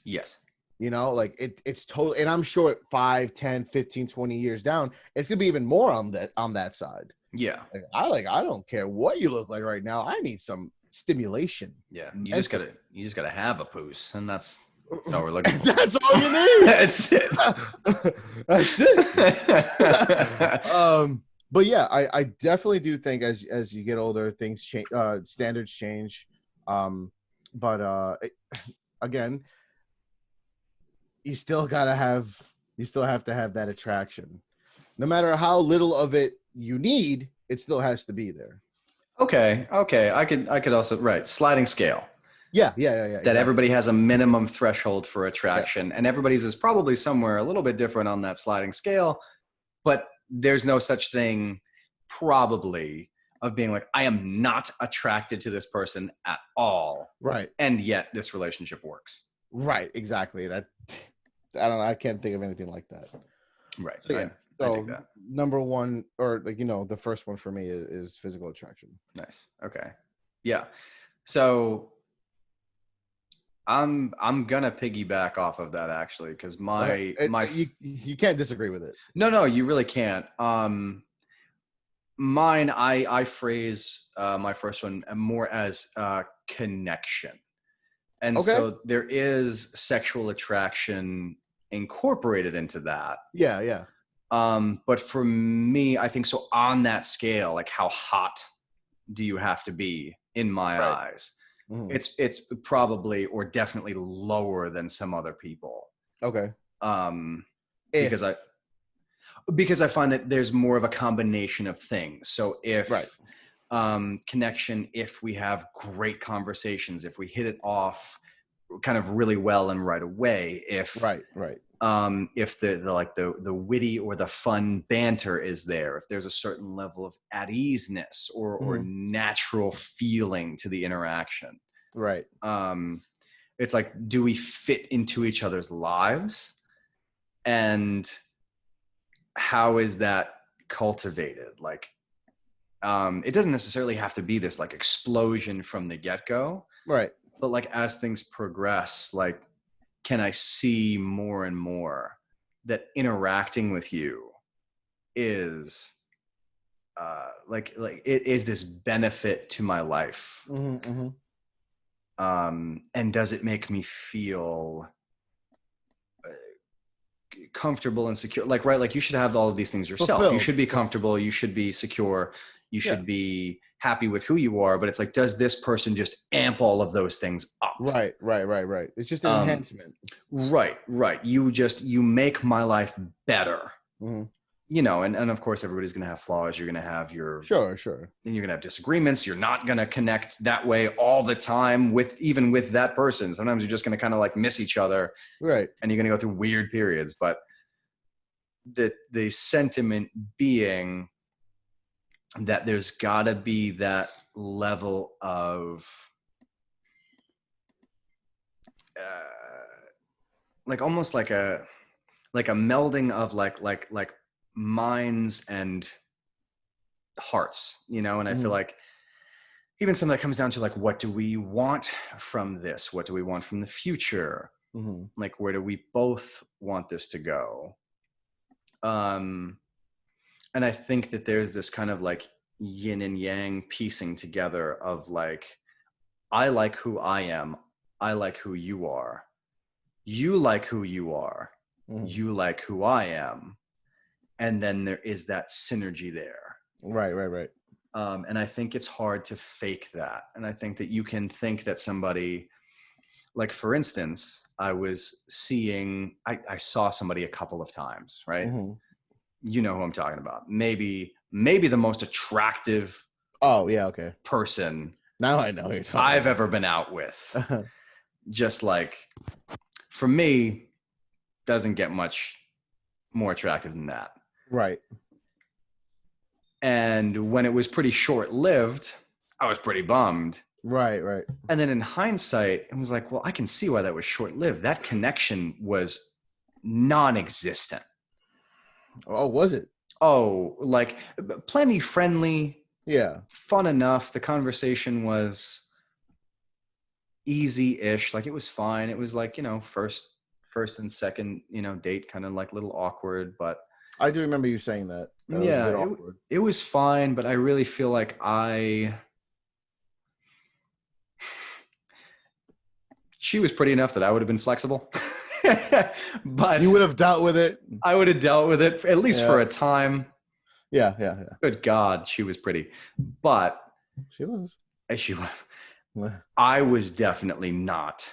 Yes. Like it's totally, and I'm sure at 5, 10, 15, 20 years down, it's gonna be even more on that side. Yeah. I don't care what you look like right now. I need some stimulation. Yeah. You just gotta have a poos, and that's all we're looking for. That's all you need. That's it. That's it. But yeah, I definitely do think as you get older, things change, standards change. But again, you still have to have that attraction. No matter how little of it you need, it still has to be there. Okay. I could also, right, sliding scale. Yeah. That Exactly. everybody has a minimum threshold for attraction, and everybody's is probably somewhere a little bit different on that sliding scale, but there's no such thing probably of being like, I am not attracted to this person at all. Right. And yet this relationship works. Right. Exactly. That I don't know. I can't think of anything like that. Right. So yeah. I dig that. Number one, or the first one for me is physical attraction. Nice. Okay. Yeah. So I'm gonna piggyback off of that actually, because you can't disagree with it. No, you really can't. Mine, I phrase my first one more as connection. And Okay. so there is sexual attraction incorporated into that. Yeah. But for me, I think so on that scale, like how hot do you have to be in my Right. eyes? Mhm. It's probably or definitely lower than some other people. Okay. Um, because If. I because I find that there's more of a combination of things. So Right. if connection, if we have great conversations, if we hit it off kind of really well and right away, Right. if the witty or the fun banter is there, if there's a certain level of at easeness or Mhm. natural feeling to the interaction, Right. it's like, do we fit into each other's lives, and how is that cultivated? Like, it doesn't necessarily have to be this like explosion from the get-go, Right. but like as things progress, like, can I see more and more that interacting with you is like it is this benefit to my life, Mhm. and does it make me feel comfortable and secure? Like, right, like you should have all of these things yourself. You Fulfilled. should be comfortable, you should be secure, you Yeah. should be happy with who you are, but it's like, does this person just amp all of those things up? Right. It's just an um enhancement. right, you make my life better, Mhm. you know. And of course everybody's going to have flaws, you're going to have Sure. you're going to have disagreements, you're not going to connect that way all the time with even with that person. Sometimes you're just going to kind of like miss each other, Right. and you're going to go through weird periods. But the sentiment being that there's got to be that level of like almost like a melding of like minds and hearts, you know. And I feel Mhm. like even something that comes down to like, what do we want from this, what do we want from the future, Mhm. like where do we both want this to go? um and I think that there's this kind of like yin and yang piecing together of like, I like who I am, I like who you are, you like who you are, Mhm. you like who I am, and then there is that synergy there. Right. And I think it's hard to fake that. And I think that you can think that somebody, like for instance, I saw somebody a couple of times, right? Mhm. You know who I'm talking about. Maybe the most attractive Oh yeah. Okay. person Now I know who you're talking I've ever been out with. about. Just like, for me, doesn't get much more attractive than that. Right. And when it was pretty short lived, I was pretty bummed. Right. And then in hindsight, it was like, well, I can see why that was short lived. That connection was non existent. Oh, was it? Oh, like plenty friendly, Yeah. fun enough. The conversation was easy ish. Like it was fine. It was like, you know, first and second, you know, date, kind of like a little awkward, but I do remember you saying that. That it was a yeah, bit awkward. it was fine. But I really feel like she was pretty enough that I would have been flexible. You But would have dealt with it. I would have dealt with it at least for Yeah. a time. Yeah. Good God, she was pretty. But She was. as she was, I was definitely not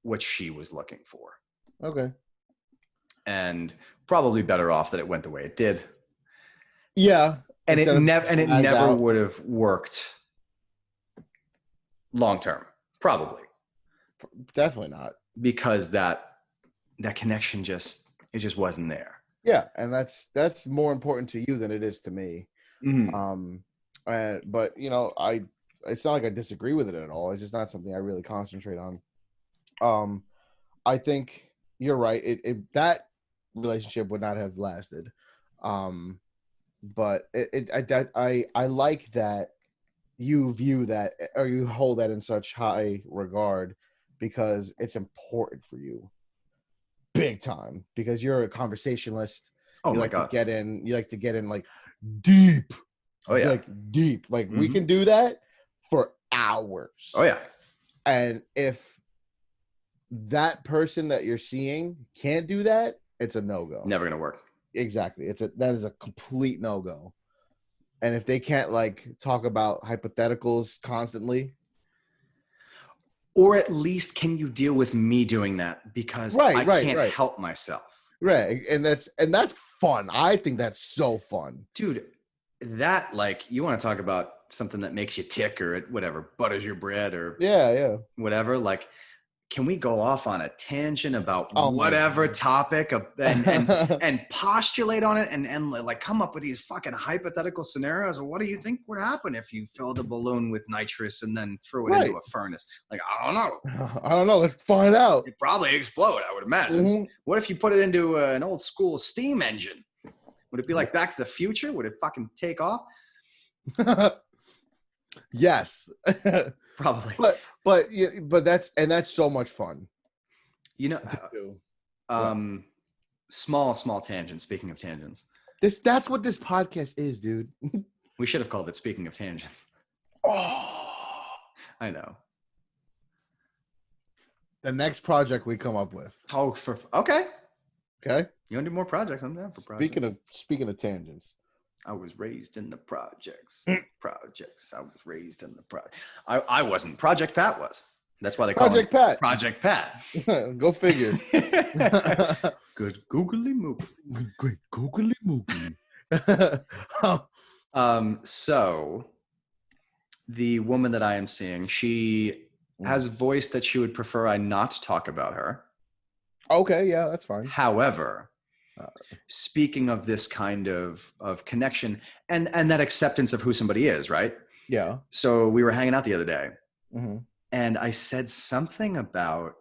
what she was looking for. Okay. And probably better off that it went the way it did. Yeah. And Instead of it dragged never out. would have worked long term, probably, Definitely not. because that connection just wasn't there. Yeah, and that's more important to you than it is to me. Mm-hmm. Um, but you know, it's not like I disagree with it at all. It's just not something I really concentrate on. Um, I think you're right. That relationship would not have lasted. Um, but I like that you view that or you hold that in such high regard because it's important for you big time because you're a conversationalist. Oh You my like to God. get in, like deep, Oh yeah. like deep. Like we Mm-hmm. can do that for hours. Oh yeah. And if that person that you're seeing can't do that, it's a no-go. Never gonna work. Exactly. That is a complete no-go. And if they can't like talk about hypotheticals constantly, Or at least can you deal with me doing that because I can't help myself. Right. And that's fun. I think that's so fun. Dude, that like you want to talk about something that makes you tick or whatever, butters your bread or whatever, like can we go off on a tangent about whatever topic and postulate on it and like come up with these fucking hypothetical scenarios? Or what do you think would happen if you filled a balloon with nitrous and then threw it into a furnace? Like, I don't know. Let's find out. It'd probably explode, I would imagine. Mm-hmm. What if you put it into an old school steam engine? Would it be like Back to the Future? Would it fucking take off? Yes. Probably. But that's so much fun. You know, small tangent. Speaking of tangents. That's what this podcast is, dude. We should have called it Speaking of Tangents. Oh. I know. The next project we come up with. Oh, okay. Okay. You want to do more projects? I'm down for projects. Speaking of tangents. I was raised in the projects. I was raised in the project. I wasn't. Project Pat was. That's why they call Project Pat. Project Pat. Go figure. Good googly moogly. Great googly moogly. So the woman that I am seeing, she has voiced that she would prefer I not talk about her. Okay, yeah, that's fine. However, speaking of this kind of connection and that acceptance of who somebody is, right? Yeah. So we were hanging out the other day, and I said something about,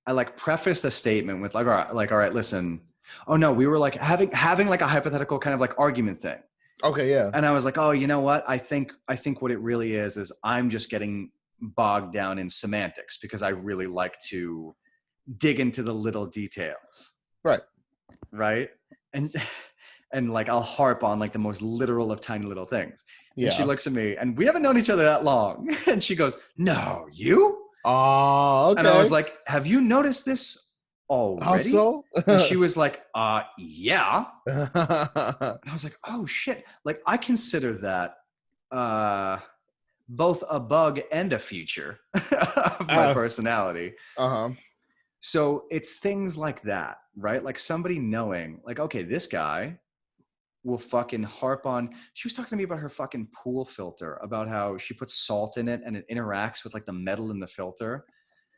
I like prefaced a statement with all right, listen. Oh no, we were like having like a hypothetical kind of like argument thing. Okay, yeah. And I was like, oh, you know what? I think what it really is I'm just getting bogged down in semantics because I really like to dig into the little details. Right. And like I'll harp on like the most literal of tiny little things. Yeah. And she looks at me and we haven't known each other that long. And she goes, no, you? Oh, okay. And I was like, have you noticed this already? How so? And she was like, yeah. And I was like, oh shit. Like I consider that both a bug and a feature of my personality. So it's things like that, right? Like somebody knowing, like, okay, this guy will fucking harp on. She was talking to me about her fucking pool filter, about how she puts salt in it and it interacts with like the metal in the filter.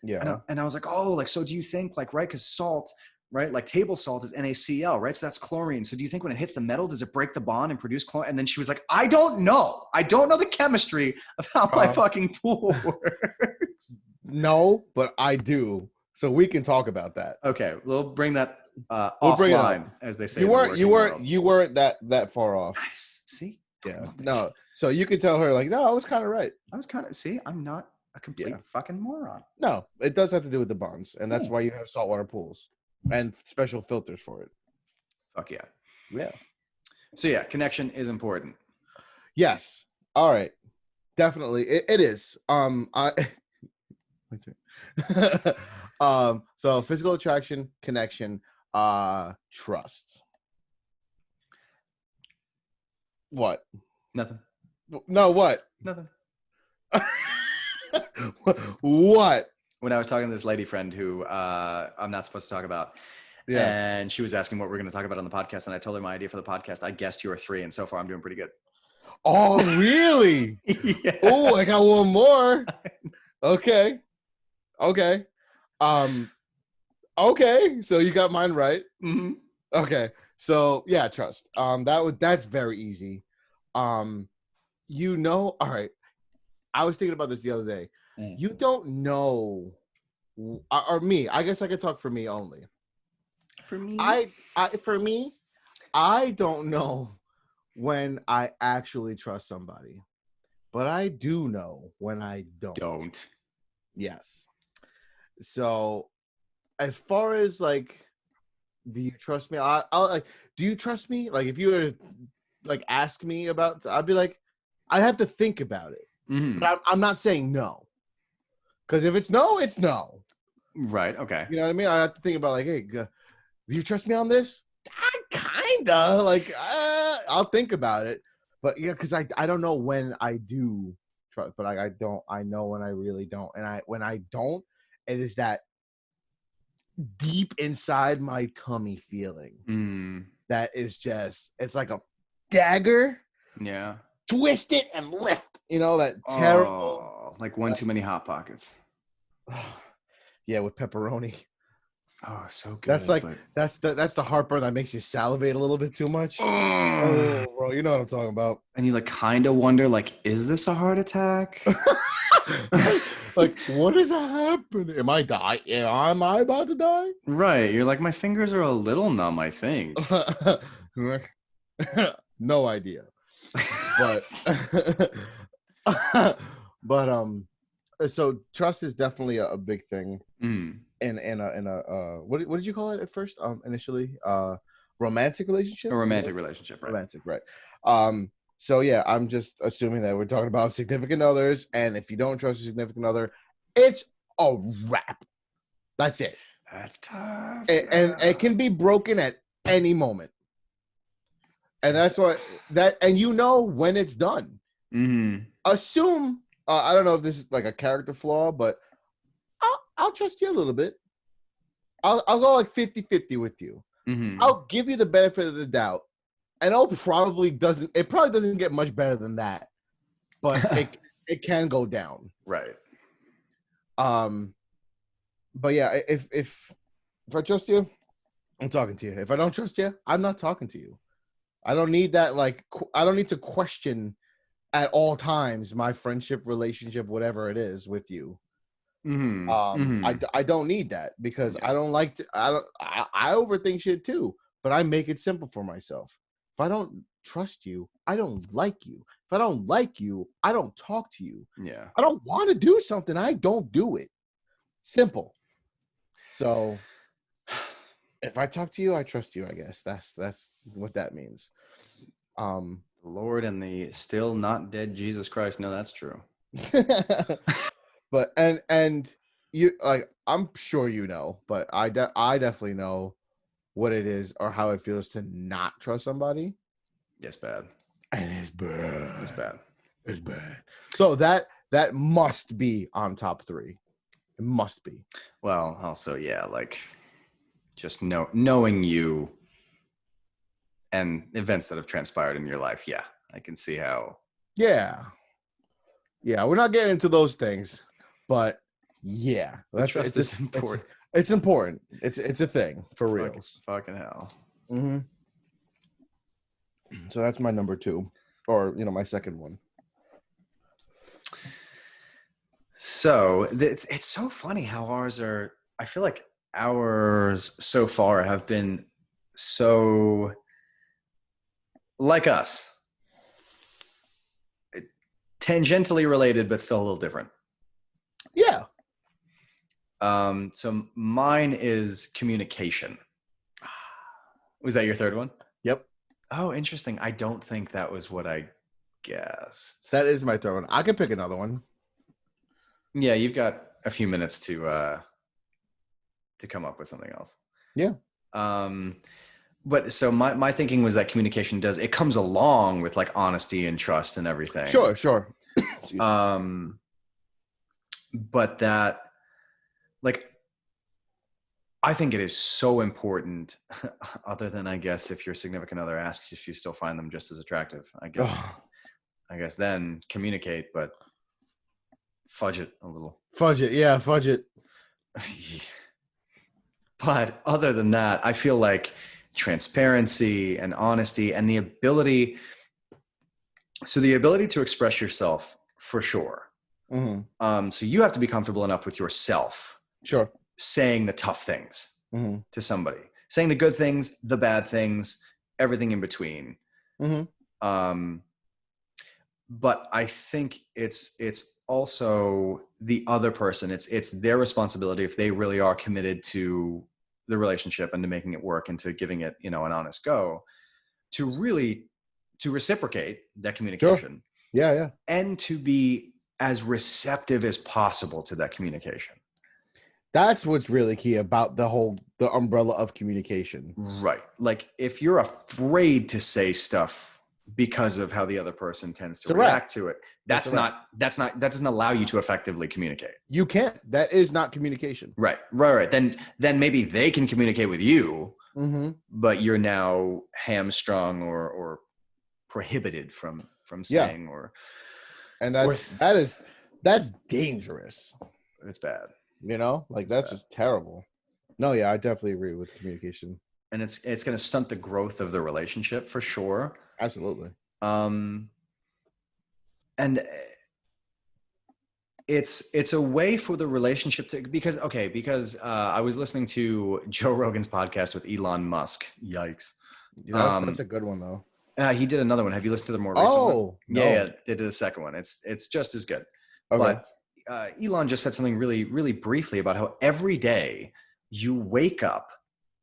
Yeah. And I was like, oh, like, so do you think like, right? Because salt, right? Like table salt is NaCl, right? So that's chlorine. So do you think when it hits the metal, does it break the bond and produce chlorine? And then she was like, I don't know. I don't know the chemistry of how my fucking pool works. No, but I do. So we can talk about that. Okay, we'll bring that offline, as they say. You weren't that far off. Nice. See? Yeah. No. So you could tell her like, no, I was kind of right. See, I'm not a complete fucking moron. No, it does have to do with the bonds, and that's why you have saltwater pools and special filters for it. Fuck yeah. Yeah. So yeah, connection is important. Yes. All right. Definitely, it is. So physical attraction, connection, trust. What? Nothing. No, what? Nothing. What? When I was talking to this lady friend who I'm not supposed to talk about, and she was asking what we're going to talk about on the podcast, and I told her my idea for the podcast. I guessed you were 3, and so far I'm doing pretty good. Oh, really? Yeah. Oh, I got one more. Okay. Okay. Okay. So you got mine right. Mm-hmm. Okay. So yeah, trust. That's very easy. All right. I was thinking about this the other day. You don't know, or me. I guess I could talk for me only. For me, I don't know when I actually trust somebody, but I do know when I don't. Yes. So, as far as like, do you trust me? I'll like, do you trust me? Like, if you were to like ask me about, I'd be like, I'd have to think about it. Mm-hmm. But I'm not saying no, because if it's no, it's no. Right. Okay. You know what I mean? I have to think about like, hey, do you trust me on this? Kinda. Like, I'll think about it. But yeah, because I don't know when I do trust, but I don't. I know when I really don't, and when I don't, it is that deep inside my tummy feeling Mm, that is just, it's like a dagger. yeah. Twist it and lift. You know, that terrible. Oh, like one too many hot pockets. Yeah, with pepperoni. Oh, so That's good, like but that's the heartburn that makes you salivate a little bit too much. oh, Oh, bro, you know what I'm talking about. and you like kind of wonder, like, is this a heart attack? Like, what is happening? Am I die? Am I about to die? Right. You're like, my fingers are a little numb, I think. No idea. But but so trust is definitely a big thing Mm, in a what did you call it at first, initially, romantic a relationship? romantic relationship, right? Romantic, right? So yeah, I'm just assuming that we're talking about significant others, and if you don't trust your significant other, it's a wrap. That's it. That's tough. And Yeah. it can be broken at any moment. And It's that's what that, and you know when it's done. mm, Assume, I don't know if this is like a character flaw, but I'll trust you a little bit. I'll go like 50-50 with you. mm, I'll give you the benefit of the doubt. And it probably doesn't get much better than that, but it can go down. right. Um, but yeah, if I trust you, I'm talking to you. If I don't trust you, I'm not talking to you. I don't need that. Like, I don't need to question at all times my friendship, relationship, whatever it is with you. Mm, mm, I don't need that, because yeah. I don't like to. I overthink shit too, but I make it simple for myself. If I don't trust you, I don't like you. If I don't like you, I don't talk to you. Yeah. I don't want to do something, I don't do it. Simple. So if I talk to you, I trust you. I guess that's what that means. Um, The Lord and the still not dead Jesus Christ. No, that's true. but and you, like, I'm sure you know, but I definitely know what it is or how it feels to not trust somebody, Yes, bad. and it's It's bad. bad. It's bad. So that must be on top three. It must be. Well, also, yeah, like just knowing you and events that have transpired in your life. Yeah, I can see how. Yeah, yeah. We're not getting into those things, but yeah, But that's trust is important. it's important. It's a thing for reals. Fucking hell. Hmm. So that's my number two, or my second one. So it's so funny how ours are. I feel like ours so far have been so like us, tangentially related, but still a little different. Yeah. So mine is communication. Was that your third one? Yep. Oh, interesting. I don't think that was what I guessed. That is my third one. I could pick another one. Yeah, you've got a few minutes to come up with something else. Yeah. But so my thinking was that communication it comes along with like honesty and trust and everything. Sure. But that, like, I think it is so important, other than, I guess, if your significant other asks if you still find them just as attractive, I guess then communicate, but fudge it a little. Fudge it. Yeah, fudge it. But other than that, I feel like transparency and honesty and the ability to express yourself, for sure. Mm-hmm. So you have to be comfortable enough with yourself. Sure. Saying the tough things Mm-hmm. to somebody, saying the good things, the bad things, everything in between. Mm-hmm. But I think it's also the other person. It's their responsibility, if they really are committed to the relationship and to making it work and to giving it, an honest go, to reciprocate that communication. Sure. Yeah. And to be as receptive as possible to that communication. That's what's really key about the umbrella of communication. Right. Like if you're afraid to say stuff because of how the other person tends to It's a wrap. react to it, That's a that's wrap. not that doesn't allow you to effectively communicate. You can't. That is not communication. Right. Then maybe they can communicate with you, Mm-hmm. but you're now hamstrung or prohibited from Yeah, saying and or that's dangerous. it's bad. You know, like It's that's bad. just terrible. No, yeah, I definitely agree with communication. And it's going to stunt the growth of the relationship for sure. Absolutely. And it's a way for the relationship to because I was listening to Joe Rogan's podcast with Elon Musk. Yikes. That's a good one though. He did another one. Have you listened to the more recent one? Oh Yeah, no. they did a second one. It's just as good. Okay. But Elon just said something really, really briefly about how every day you wake up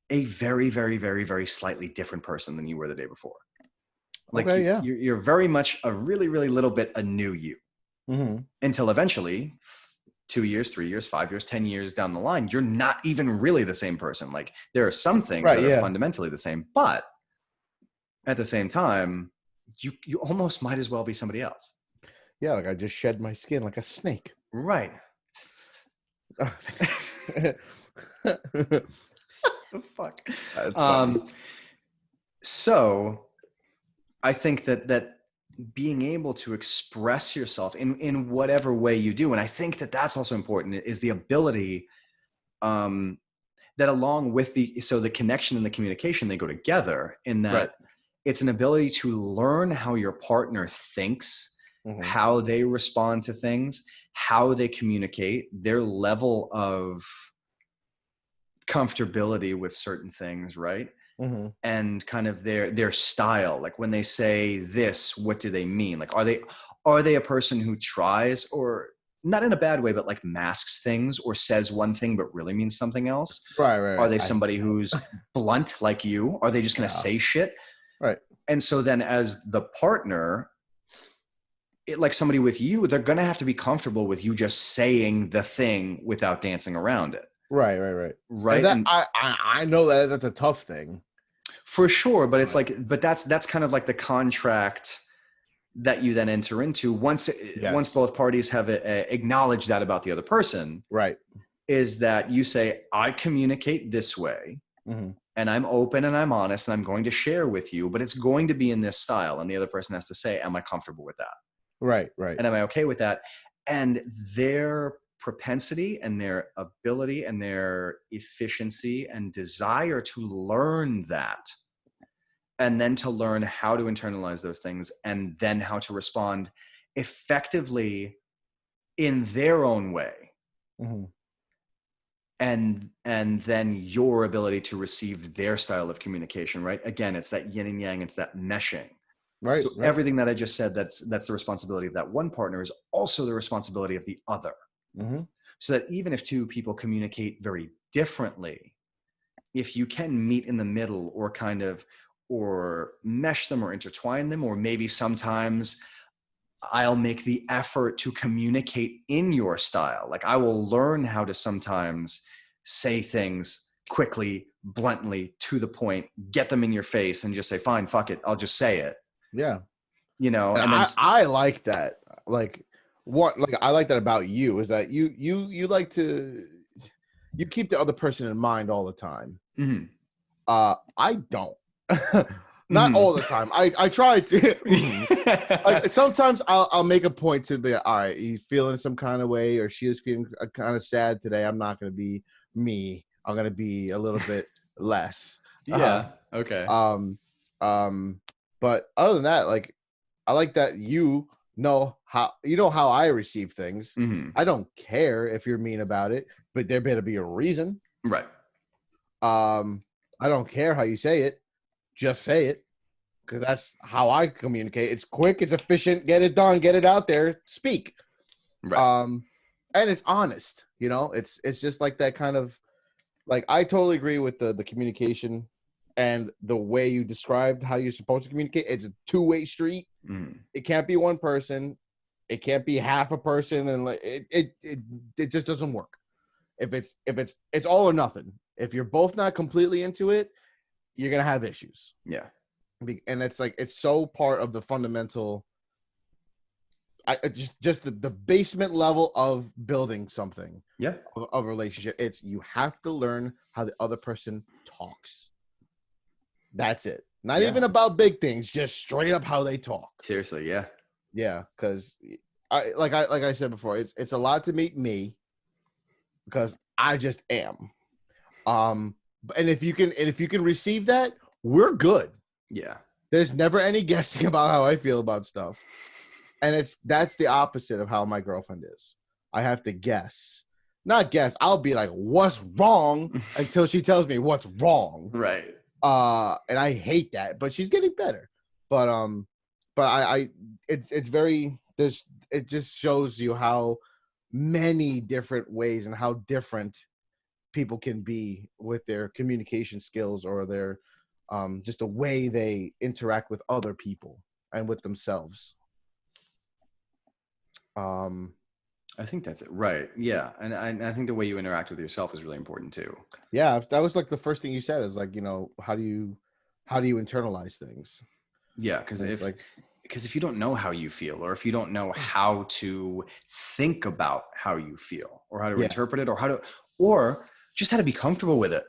a very, very, very, very slightly different person than you were the day before. Like Okay. Yeah. you're very much a really, really little bit a new you Mm-hmm. until eventually 2 years, 3 years, 5 years, 10 years down the line, you're not even really the same person. Like there are some things Right, that are yeah. fundamentally the same, but at the same time, you almost might as well be somebody else. Yeah, like I just shed my skin like a snake. Right. The fuck. That's funny. So I think that being able to express yourself in whatever way you do, and I think that that's also important, is the ability that along with the connection and the communication, they go together in that Right. it's an ability to learn how your partner thinks, Mm-hmm. how they respond to things, how they communicate, their level of comfortability with certain things, right? Mm-hmm. And kind of their style. Like when they say this, what do they mean? Like are they a person who tries, or not in a bad way, but like masks things or says one thing but really means something else? Right. Are they somebody who's blunt like you? Are they just going to say shit? Right. And so then as the partner, like somebody with you, they're going to have to be comfortable with you just saying the thing without dancing around it. Right. Right. And that I know that's a tough thing. For sure. But it's like, but that's kind of like the contract that you then enter into once both parties have acknowledged that about the other person. Right. Is that you say, I communicate this way. Mm-hmm. And I'm open and I'm honest and I'm going to share with you, but it's going to be in this style. And the other person has to say, am I comfortable with that? Right. And am I okay with that? And their propensity and their ability and their efficiency and desire to learn that, and then to learn how to internalize those things and then how to respond effectively in their own way. Mm-hmm. And then your ability to receive their style of communication, right? Again, it's that yin and yang, it's that meshing. Right. So everything that I just said, that's the responsibility of that one partner is also the responsibility of the other. Mm-hmm. So that even if two people communicate very differently, if you can meet in the middle or kind of, or mesh them or intertwine them, or maybe sometimes I'll make the effort to communicate in your style. Like I will learn how to sometimes say things quickly, bluntly, to the point, get them in your face and just say, fine, fuck it. I'll just say it. Yeah. You know, and then I like that. Like I like that about you is that you like to, you keep the other person in mind all the time. Mm-hmm. I don't. Not all the time. I try to. Like sometimes I'll make a point to be, all right, he's feeling some kind of way or she is feeling kind of sad today. I'm not going to be me. I'm going to be a little bit less. Yeah. Okay. But other than that, like I like that you know how I receive things. Mm-hmm. I don't care if you're mean about it, but there better be a reason. Right. I don't care how you say it. Just say it, because that's how I communicate. It's quick, it's efficient, get it done, get it out there, speak. Right. And it's honest, you know. It's just like that kind of, like I totally agree with the communication and the way you described how you're supposed to communicate. It's a two-way street. Mm-hmm. It can't be one person. It can't be half a person, and like it just doesn't work. It's all or nothing. If you're both not completely into it, you're gonna have issues. Yeah. And it's like it's so part of the fundamental. Just the basement level of building something. Yeah. Of a relationship. It's you have to learn how the other person talks. That's it. Not even about big things, just straight up how they talk. Seriously, yeah. Yeah, because I said before, it's a lot to meet me because I just am. And if you can receive that, we're good. Yeah. There's never any guessing about how I feel about stuff. And that's the opposite of how my girlfriend is. I have to guess. Not guess. I'll be like, what's wrong? Until she tells me what's wrong. Right. And I hate that, but she's getting better. But it's very it just shows you how many different ways and how different people can be with their communication skills or their just the way they interact with other people and with themselves. I think that's it. Right. Yeah. And I think the way you interact with yourself is really important too. Yeah, that was like the first thing you said is like, how do you internalize things? Yeah, because if you don't know how you feel, or if you don't know how to think about how you feel, or how to interpret it, or just how to be comfortable with it.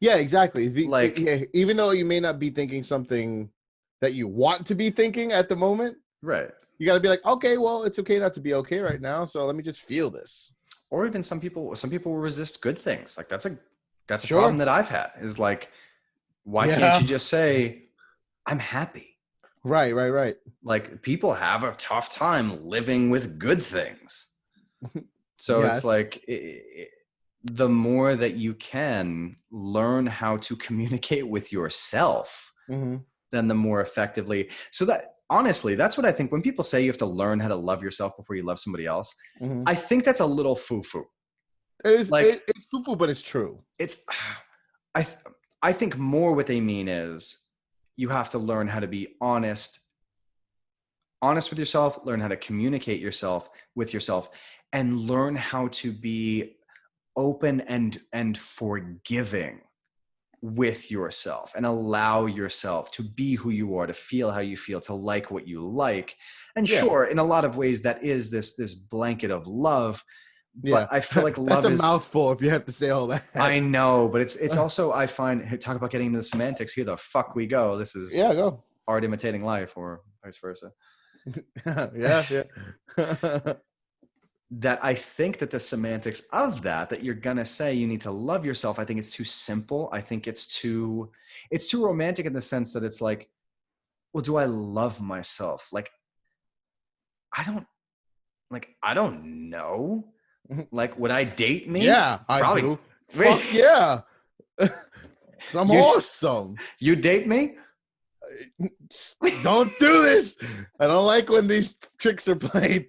Yeah, exactly. Even though you may not be thinking something that you want to be thinking at the moment, right? You got to be like, okay, well, it's okay not to be okay right now, so let me just feel this. Or even some people will resist good things. Like that's a problem that I've had. Is like, why can't you just say, I'm happy? Right. Like people have a tough time living with good things. So it's like the more that you can learn how to communicate with yourself, then the more effectively. So that honestly, that's what I think when people say you have to learn how to love yourself before you love somebody else. I think that's a little foo-foo. It's foo-foo, but it's true. I think more what they mean is you have to learn how to be honest with yourself, learn how to communicate with yourself, and learn how to be open and forgiving with yourself and allow yourself to be who you are, to feel how you feel, to like what you like. And sure, in a lot of ways that is this blanket of love. But I feel like love is a mouthful if you have to say all that. I know, but it's also, I find, talk about getting into the semantics, here the fuck we go. This is go. Art imitating life, or vice versa. Yeah. That I think that the semantics of that you're gonna say you need to love yourself, I think it's too simple. I think it's too romantic in the sense that it's like, well, do I love myself? Like, I don't know. Like, would I date me? Yeah, probably. I do. Fuck yeah. I'm awesome. You date me? Don't do this. I don't like when these tricks are played.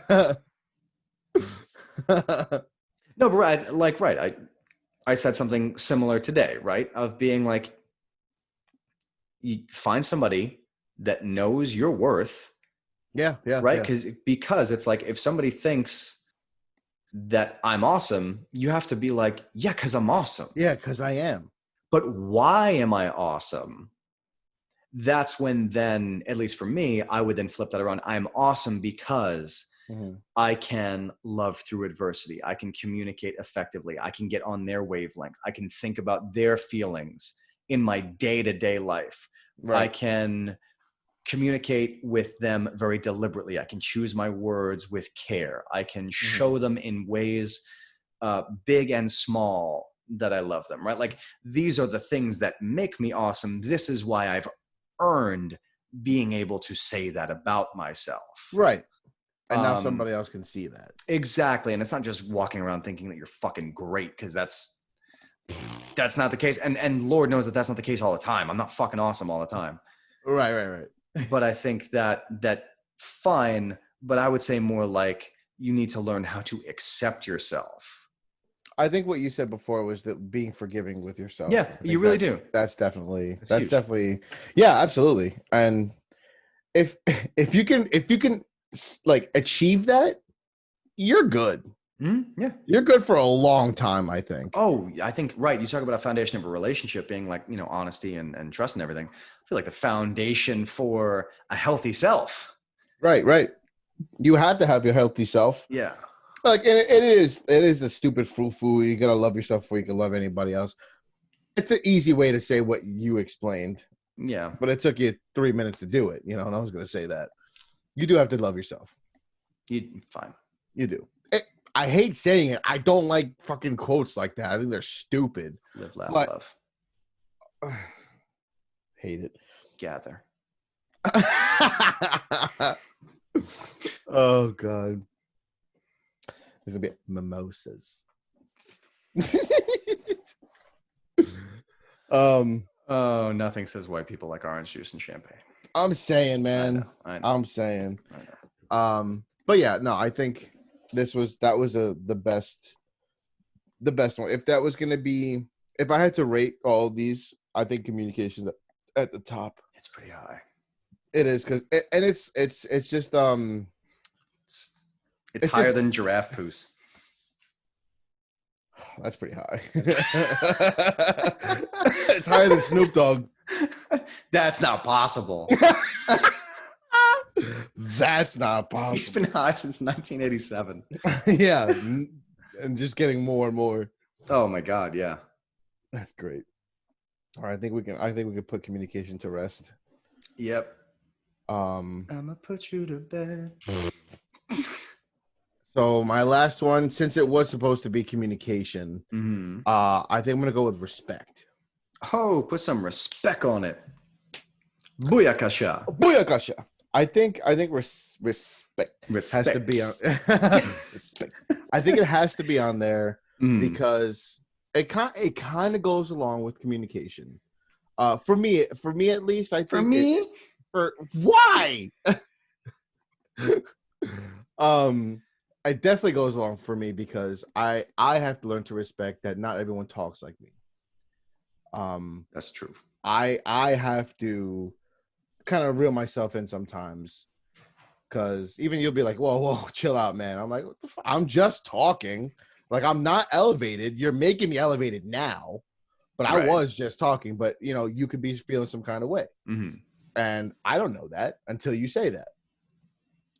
No, but I said something similar today, right? Of being like, you find somebody that knows your worth. Yeah. Right? Because it's like, if somebody thinks that I'm awesome, you have to be like, yeah, because I'm awesome. Yeah, because I am. But why am I awesome? That's when then, at least for me, I would then flip that around. I'm awesome because I can love through adversity. I can communicate effectively. I can get on their wavelength. I can think about their feelings in my day-to-day life. Right. I can communicate with them very deliberately. I can choose my words with care. I can show them in ways, big and small, that I love them, right? Like, these are the things that make me awesome. This is why I've earned being able to say that about myself. Right. And now somebody else can see that. Exactly. And it's not just walking around thinking that you're fucking great, because that's not the case. And Lord knows that that's not the case all the time. I'm not fucking awesome all the time. Right. But I think that fine, but I would say more like, you need to learn how to accept yourself. I think what you said before was that being forgiving with yourself. Yeah, you really do. That's definitely yeah, absolutely. And if you can like achieve that, you're good. Yeah. You're good for a long time, I think. Oh, I think, right. You talk about a foundation of a relationship being like, honesty and trust and everything. I feel like the foundation for a healthy self. Right. You have to have your healthy self. Yeah. Like it is the stupid foo. You gotta love yourself before you can love anybody else. It's an easy way to say what you explained, Yeah. but it took you 3 minutes to do it. And I was gonna say that you do have to love yourself. Fine. You do. I hate saying it. I don't like fucking quotes like that. I think they're stupid. Live, laugh, But love. hate it. Gather. Oh god. There's gonna be mimosas. Oh, nothing says white people like orange juice and champagne. I'm saying, man. I know. I'm saying. I know. But yeah, no, I think that was the best one. If that was gonna be, if I had to rate all of these, I think communication at the top. It's pretty high. It is because it's just it's higher than giraffe poos. That's pretty high. It's higher than Snoop Dogg. That's not possible. That's not possible. He's been high since 1987. Yeah, and just getting more and more. Oh my god, yeah. That's great. All right, I think we can put communication to rest. Yep. I'ma put you to bed. So my last one, since it was supposed to be communication, Mm-hmm. I think I'm gonna go with respect. Oh, put some respect on it. Booyakasha. Booyakasha. I think respect has to be on. Respect. I think it has to be on there because it kind of goes along with communication. For me at least, I think. For me? Why? It definitely goes along for me because I have to learn to respect that not everyone talks like me. That's true. I have to kind of reel myself in sometimes because even you'll be like, whoa, chill out, man. I'm like, what the fuck? I'm just talking. Like, I'm not elevated. You're making me elevated now, but I was just talking. But you could be feeling some kind of way, and I don't know that until you say that,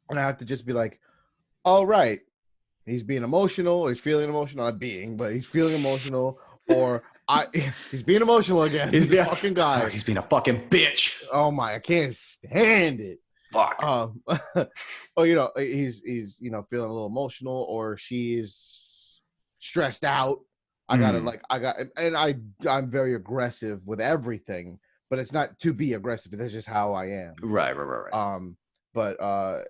and I have to just be like, all right, he's being emotional, or he's feeling emotional, not being, but he's feeling emotional, or he's being emotional again. He's a fucking guy. Oh, he's being a fucking bitch. Oh my, I can't stand it. Fuck. Or he's feeling a little emotional, or she's stressed out. I'm very aggressive with everything, but it's not to be aggressive. That's just how I am. Right. But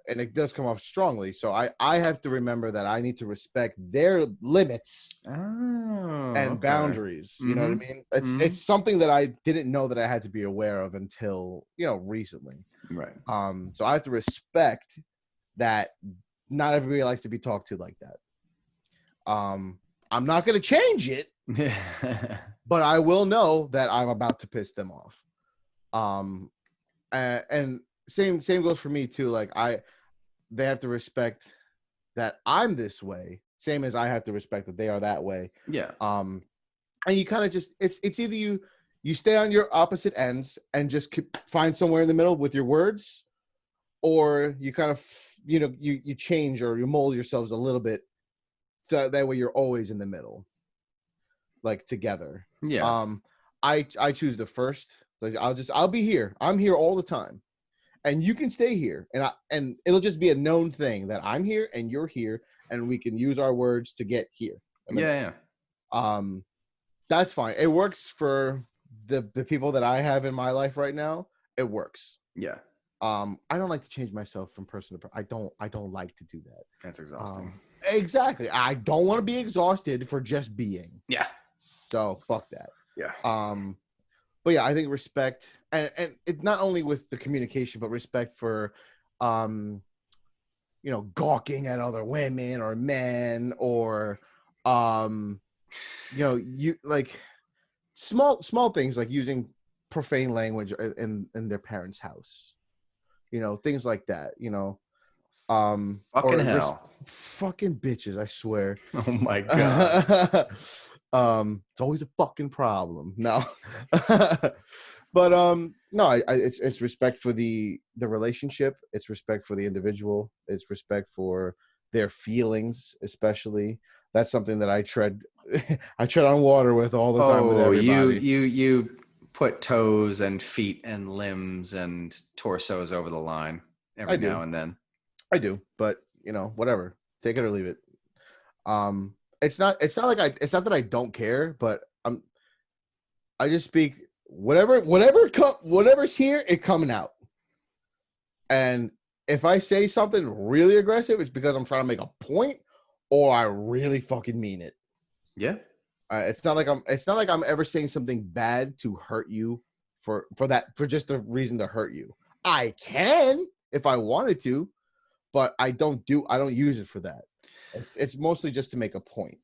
and it does come off strongly, so I have to remember that I need to respect their limits and boundaries. You know what I mean? It's something that I didn't know that I had to be aware of until recently. Right. So I have to respect that not everybody likes to be talked to like that. I'm not going to change it, but I will know that I'm about to piss them off. And same goes for me too. Like they have to respect that I'm this way, same as I have to respect that they are that way. Yeah. And you kind of just it's either you stay on your opposite ends and just find somewhere in the middle with your words, or you kind of you change or you mold yourselves a little bit so that way you're always in the middle, like together. Yeah. I choose the first. Like I'll be here. I'm here all the time. And you can stay here, and it'll just be a known thing that I'm here and you're here, and we can use our words to get here. Yeah. That's fine. It works for the people that I have in my life right now. It works. Yeah. I don't like to change myself from person to person. I don't like to do that. That's exhausting. Exactly. I don't want to be exhausted for just being. Yeah. So fuck that. Yeah. But yeah, I think respect, and it's not only with the communication, but respect for, gawking at other women or men, or, you like small things like using profane language in their parents' house, things like that. Fucking hell. Fucking bitches, I swear. Oh my god. It's always a fucking problem. No. But no, it's respect for the relationship. It's respect for the individual. It's respect for their feelings, especially. That's something that I tread I tread on water with all the time with Oh, everybody. you put toes and feet and limbs and torsos over the line every I do. now and then. I do, but whatever. Take it or leave it. It's not that I don't care, but I just speak whatever's here, it's coming out. And if I say something really aggressive, it's because I'm trying to make a point, or I really fucking mean it. Yeah. It's not like I'm ever saying something bad to hurt you for just the reason to hurt you. I can if I wanted to, but I don't use it for that. It's mostly just to make a point.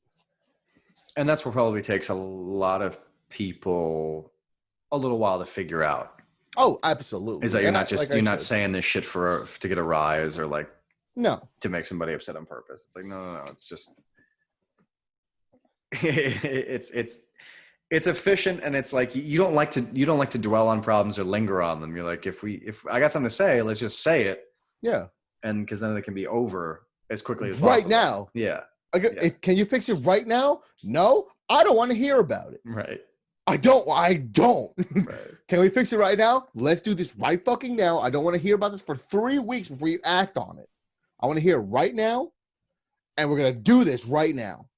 And that's what probably takes a lot of people a little while to figure out. Oh, absolutely. Is that you're not said, saying this shit to get a rise or like no, to make somebody upset on purpose. It's like no. It's just it's efficient, and it's like you don't like to dwell on problems or linger on them. You're like, if I got something to say, let's just say it. Yeah. And because then it can be over as quickly as right possible. now. Yeah. Can you fix it right now? No, I don't want to hear about it. Right. I don't. Right. Can we fix it right now? Let's do this right fucking now. I don't want to hear about this for 3 weeks before you act on it. I want to hear it right now, and we're going to do this right now.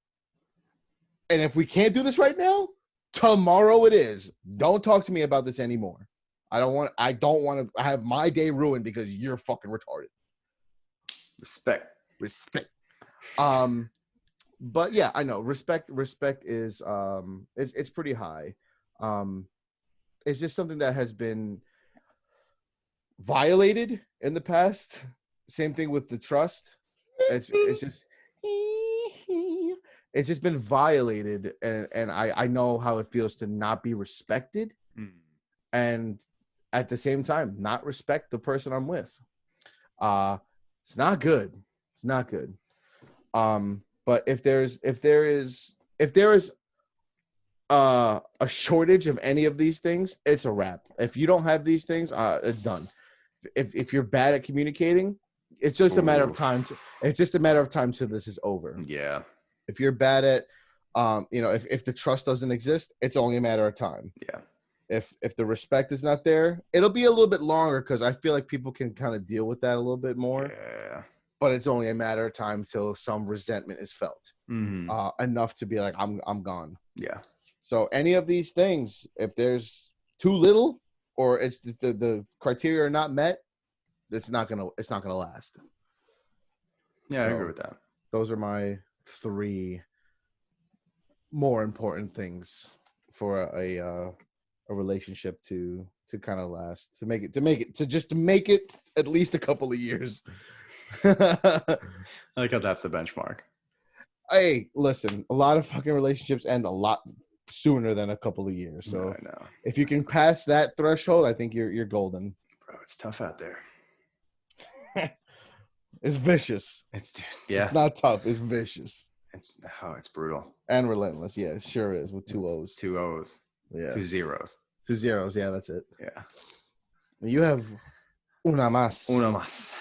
And if we can't do this right now, tomorrow it is. Don't talk to me about this anymore. I don't want to have my day ruined because you're fucking retarded. Respect. But yeah, I know respect is it's pretty high. It's just something that has been violated in the past. Same thing with the trust. It's just been violated, and I know how it feels to not be respected, and at the same time not respect the person I'm with. It's not good. It's not good. But if there is a shortage of any of these things, it's a wrap. If you don't have these things, it's done. If you're bad at communicating, it's just a matter of time. It's just a matter of time till this is over. Yeah. If you're bad at, if the trust doesn't exist, it's only a matter of time. Yeah. If the respect is not there, it'll be a little bit longer because I feel like people can kind of deal with that a little bit more. Yeah. But it's only a matter of time till some resentment is felt enough to be like, I'm gone. Yeah. So any of these things, if there's too little or it's the criteria are not met, it's not gonna last. Yeah, I agree with that. Those are my 3 more important things for a relationship to kind of last, to make it at least a couple of years. I like how that's the benchmark. Hey, listen, a lot of fucking relationships end a lot sooner than a couple of years. So I know. If you can pass that threshold, I think you're golden. Bro, it's tough out there. It's vicious. It's It's not tough. It's vicious. It's brutal. And relentless. Yeah, it sure is, with 2 O's. 2 O's. Yeah. 2 zeros. 2 zeros. Yeah, that's it. Yeah. You have una más. Una más.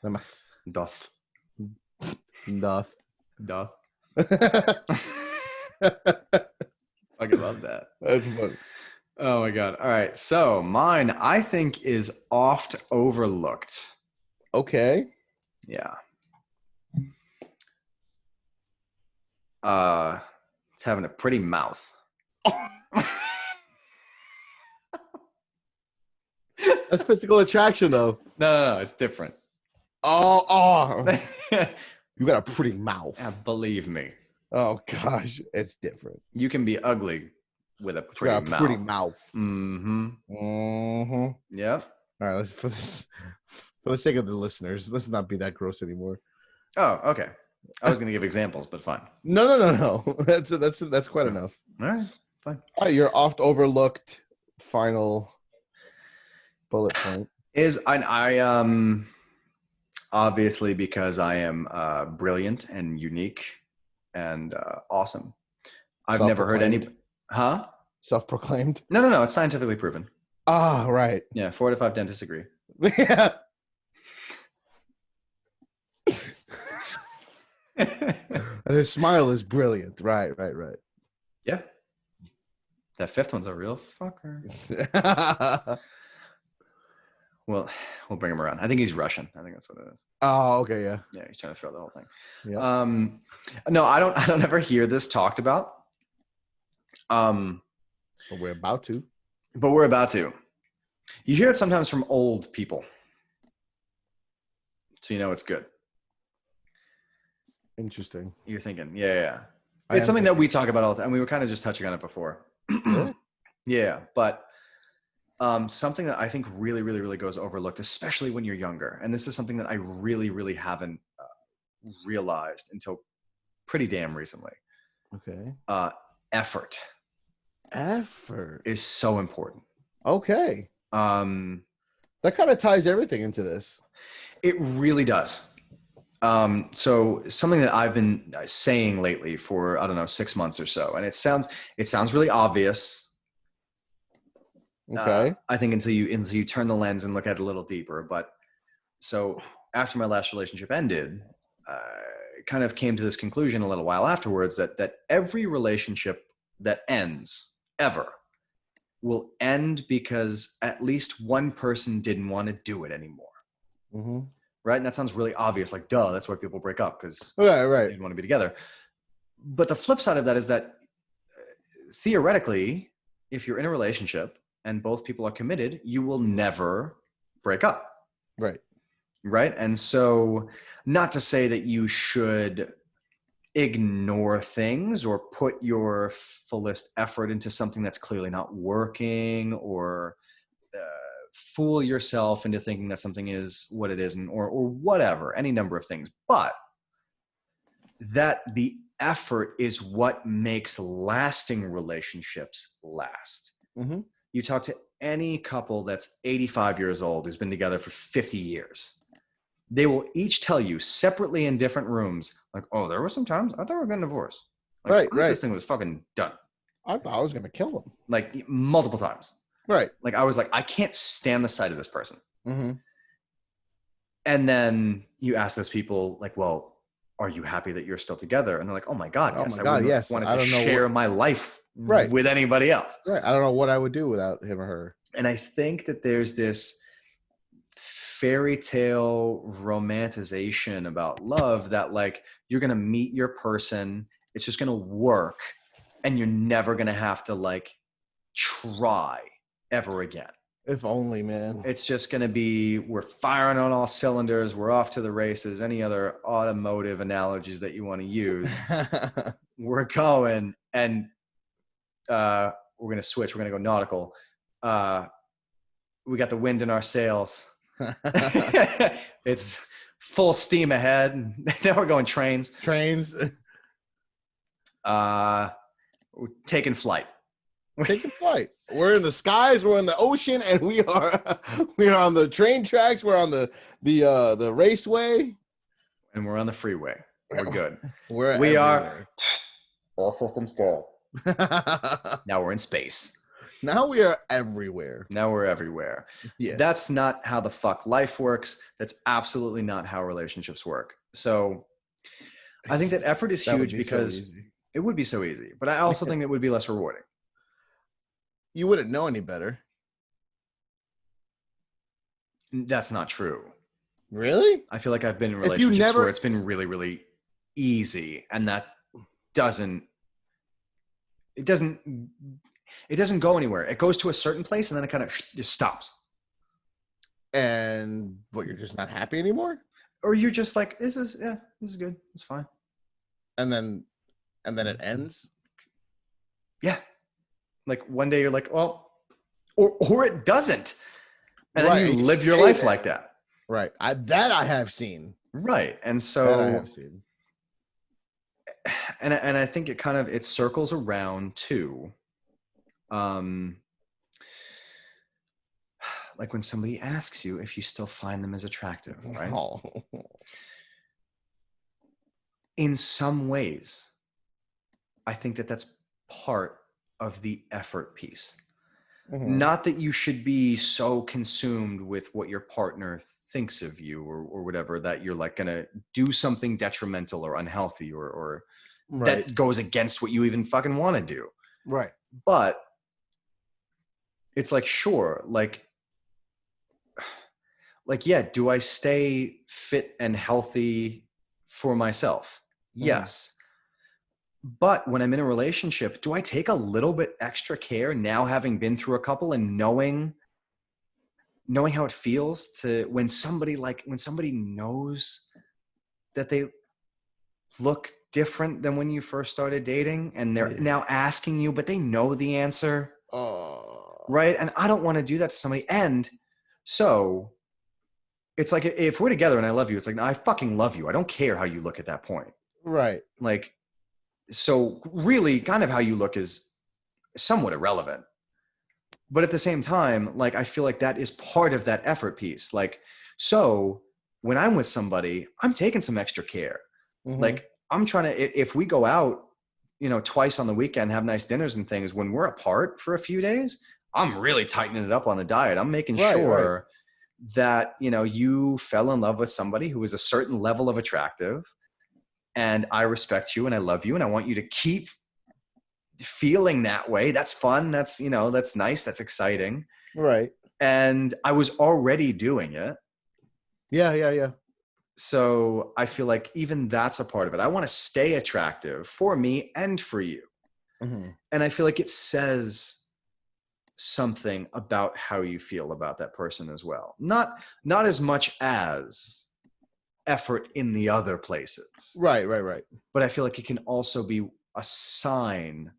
Una más. Doth. Doth. Doth. Fucking love that. That's funny. Oh my god. All right. So mine, I think, is oft overlooked. Okay. Yeah. It's having a pretty mouth. That's physical attraction, though. No, it's different. Oh. You got a pretty mouth. Yeah, believe me. Oh gosh, it's different. You can be ugly with a pretty mouth. Pretty mouth. Mm-hmm. Mm-hmm. Yep. All right, for the sake of the listeners, let's not be that gross anymore. Oh, okay. I was gonna give examples, but fine. No. That's quite enough. All right, fine. All right, your oft overlooked final bullet point is I obviously because I am brilliant and unique and awesome. I've never heard any. Self-proclaimed. Huh? Self-proclaimed. No. It's scientifically proven. Ah, right. Yeah, 4 to 5 dentists agree. Yeah. And his smile is brilliant. Right. Yeah. That fifth one's a real fucker. Well, we'll bring him around. I think he's Russian. I think that's what it is. Oh, okay, yeah. Yeah, he's trying to throw the whole thing. Yeah. No, I don't ever hear this talked about. But we're about to. But we're about to. You hear it sometimes from old people. So you know it's good. Interesting. You're thinking, yeah. It's something that we talk about all the time. We were kind of just touching on it before. Really? Yeah, but something that I think really, really, really goes overlooked, especially when you're younger. And this is something that I really, really haven't realized until pretty damn recently. Okay. Effort is so important. Okay. That kind of ties everything into this. It really does. So something that I've been saying lately for, I don't know, 6 months or so, and it sounds really obvious. Okay. I think until you turn the lens and look at it a little deeper. But so after my last relationship ended, I kind of came to this conclusion a little while afterwards that every relationship that ends ever will end because at least one person didn't want to do it anymore. Mm-hmm. Right? And that sounds really obvious, like, duh, that's why people break up, because right. they didn't want to be together. But the flip side of that is that theoretically, if you're in a relationship and both people are committed, you will never break up. Right? And so, not to say that you should ignore things or put your fullest effort into something that's clearly not working, or fool yourself into thinking that something is what it isn't, or whatever, any number of things. But that the effort is what makes lasting relationships last. Mm-hmm. You talk to any couple that's 85 years old who's been together for 50 years. They will each tell you separately in different rooms, like, oh, there were some times I thought we were getting divorced. Like, this thing was fucking done. I thought I was going to kill them. Like, multiple times. Right. Like, I was like, I can't stand the sight of this person. Mm-hmm. And then you ask those people, like, well, are you happy that you're still together? And they're like, oh my God, yes. I wouldn't have wanted to share my life with anybody else. Right. I don't know what I would do without him or her. And I think that there's this fairy tale romanticization about love that, like, you're going to meet your person, it's just going to work, and you're never going to have to, like, try ever again. If only, man. It's just going to be, we're firing on all cylinders, we're off to the races, any other automotive analogies that you want to use. We're going, and we're going to switch, we're going to go nautical. We got the wind in our sails. It's full steam ahead. Now we're going trains. We're taking flight. We're in the skies, we're in the ocean, and we are on the train tracks, we're on the raceway, and we're on the freeway. We're good. We are all systems go. Now we're in space. Now we are everywhere. Yeah. That's not how the fuck life works. That's absolutely not how relationships work. So I think that effort is huge because it would be so easy. But I also think it would be less rewarding. You wouldn't know any better. That's not true. Really? I feel like I've been in relationships where it's been really, really easy, and that doesn't go anywhere. It goes to a certain place, and then it kind of just stops. And what, you're just not happy anymore? Or you're just like, this is good. It's fine. And then it ends? Yeah. Like one day you're like, well, or it doesn't. And then you live your life like that. Right. That I have seen. Right. And so that I have seen. And I think it circles around to like like when somebody asks you if you still find them as attractive, right? Oh. In some ways, I think that that's part of the effort piece. Mhm. Not that you should be so consumed with what your partner thinks of you or whatever, that you're like gonna do something detrimental or unhealthy or Right. that goes against what you even fucking want to do. Right. But it's like, sure, yeah, do I stay fit and healthy for myself? Yes. But when I'm in a relationship, do I take a little bit extra care now, having been through a couple and knowing how it feels to when somebody knows that they look different than when you first started dating, and they're now asking you, but they know the answer, right? And I don't want to do that to somebody. And so it's like, if we're together and I love you, it's like, no, I fucking love you. I don't care how you look at that point. Right. Like, so really kind of how you look is somewhat irrelevant. But at the same time, like, I feel like that is part of that effort piece. Like, so when I'm with somebody, I'm taking some extra care. Like, I'm trying to, if we go out, twice on the weekend, have nice dinners and things, when we're apart for a few days, I'm really tightening it up on the diet. I'm making sure that, you fell in love with somebody who is a certain level of attractive, and I respect you and I love you and I want you to keep feeling that way. That's fun. That's, that's nice. That's exciting. Right. And I was already doing it. Yeah. So I feel like even that's a part of it. I want to stay attractive for me and for you. And I feel like it says something about how you feel about that person as well. Not as much as effort in the other places. Right. But I feel like it can also be a sign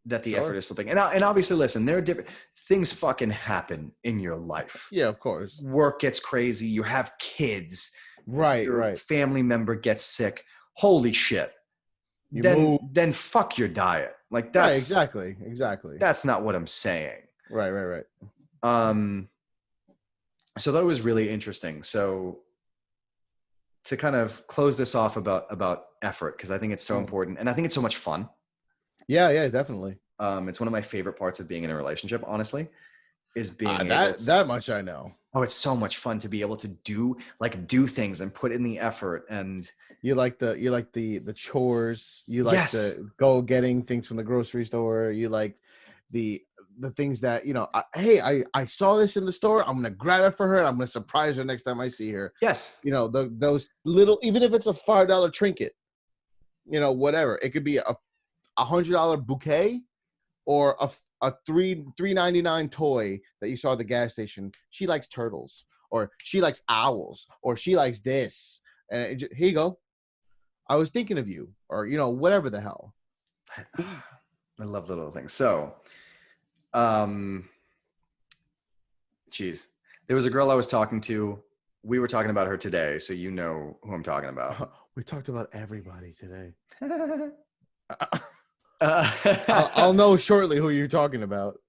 that the effort is slipping. And obviously, listen, there are different things fucking happen in your life. Yeah, of course. Work gets crazy. You have kids. Right. Your family member gets sick. Holy shit. Then fuck your diet. Like, that's exactly. That's not what I'm saying. Right. So that was really interesting. So to kind of close this off about effort, because I think it's so important and I think it's so much fun. Yeah, definitely. It's one of my favorite parts of being in a relationship, honestly, is being able to, that much I know. Oh, it's so much fun to be able to do things and put in the effort. And you like the chores, you like the go getting things from the grocery store, you like the things that, I saw this in the store, I'm gonna grab it for her, I'm gonna surprise her next time I see her. Yes. Those little, even if it's a $5 trinket, whatever, it could be a $100 bouquet or a $3.99 toy that you saw at the gas station. She likes turtles, or she likes owls, or she likes this, and here you go, I was thinking of you, or whatever the hell. I love the little things. So geez, there was a girl I was talking to. We were talking about her today, so you know who I'm talking about. We talked about everybody today. I'll know shortly who you're talking about.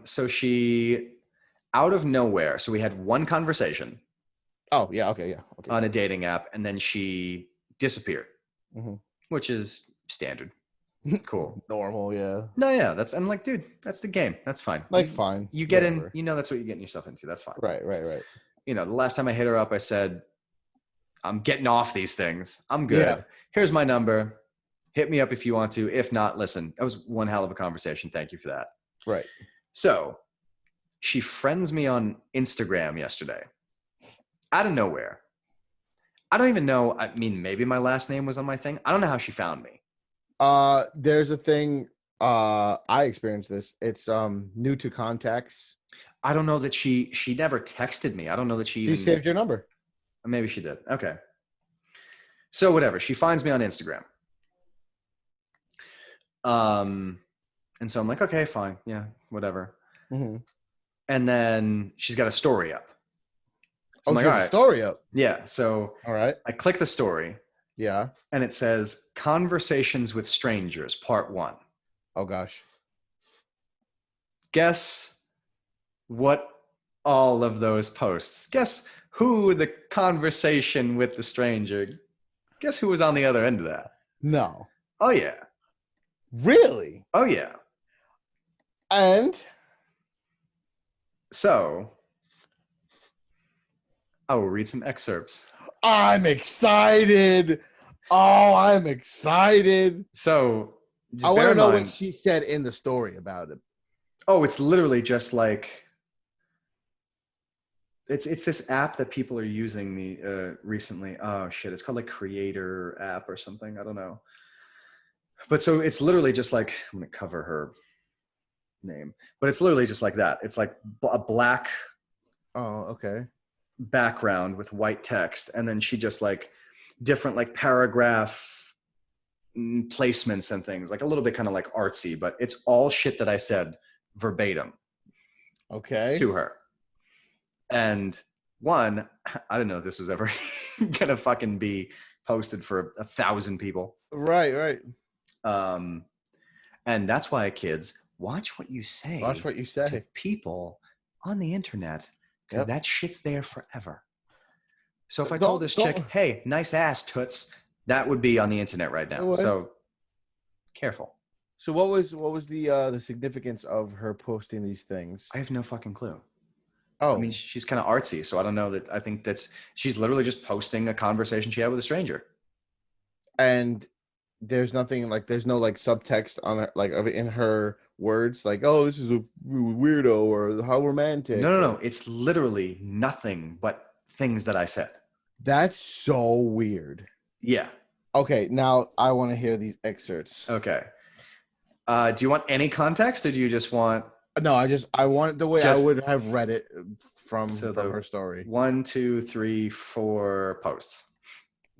So she, out of nowhere, so we had one conversation. Oh, yeah, okay. On a dating app, and then she disappeared, which is standard. Cool. Normal, yeah. No, yeah, I'm like, dude, that's the game. That's fine. Fine. You get whatever. That's what you're getting yourself into. That's fine. Right. The last time I hit her up, I said, I'm getting off these things. I'm good. Yeah. Here's my number. Hit me up if you want to. If not, listen, that was one hell of a conversation. Thank you for that. Right. So she friends me on Instagram yesterday. Out of nowhere. I don't even know. I mean, maybe my last name was on my thing. I don't know how she found me. There's a thing. I experienced this. It's new to contacts. I don't know that she never texted me. I don't know that she even saved your number. Maybe she did. Okay. So whatever. She finds me on Instagram. And so I'm like, okay, fine. Yeah, whatever. And then she's got a story up. So I'm like, she has a story up. Yeah. So all right. I click the story. Yeah. And it says Conversations with Strangers, Part 1. Oh gosh. Guess what all of those posts. Guess who the conversation with the stranger, guess who was on the other end of that? No. Oh, yeah. Really? Oh, yeah. And So, I will read some excerpts. I'm excited. Oh, I'm excited. So, I just want bear to in know what mind, she said in the story about it. oh, it's literally just like, it's this app that people are using recently. Oh shit, it's called like Creator app or something. I don't know. But so it's literally just like, I'm gonna cover her name, but it's literally just like that. It's like a black Oh, okay. background with white text, and then she just like different like paragraph placements and things, like a little bit kind of like artsy, but it's all shit that I said verbatim Okay. to her. And one, I didn't know this was ever gonna fucking be posted for 1,000 people. Right. And that's why, kids, watch what you say Watch what you to say. people on the internet, because Yep. that shit's there forever. So if I told Don't this chick, hey, nice ass, toots, that would be on the internet right now. So careful. So what was the significance of her posting these things? I have no fucking clue. Oh, I mean, she's kind of artsy, so I don't know that. I think she's literally just posting a conversation she had with a stranger. and there's nothing like there's no like subtext on her like in her words like, oh, this is a weirdo or how romantic. No. It's literally nothing but things that I said. That's so weird. Yeah. Okay, now I want to hear these excerpts. Okay. Do you want any context, or do you just want No, I want it the way I just would have read it from the her story. 1, 2, 3, 4 posts?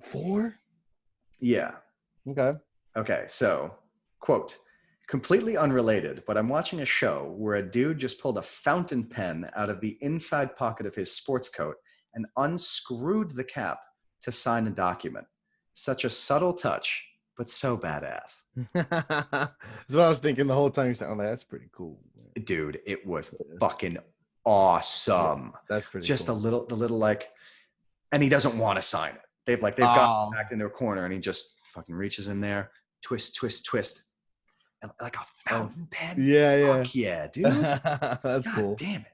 4? Yeah. Okay. Okay. So, quote, completely unrelated, but I'm watching a show where a dude just pulled a fountain pen out of the inside pocket of his sports coat and unscrewed the cap to sign a document. Such a subtle touch, but so badass. That's what I was thinking the whole time. You said, "Oh, that's pretty cool." Dude, it was fucking awesome. Yeah, that's pretty Just cool. the little like, and he doesn't want to sign it. They've got him backed into a corner, and he just fucking reaches in there, twist, and like a fountain pen. Yeah. Fuck yeah, dude. That's God cool. damn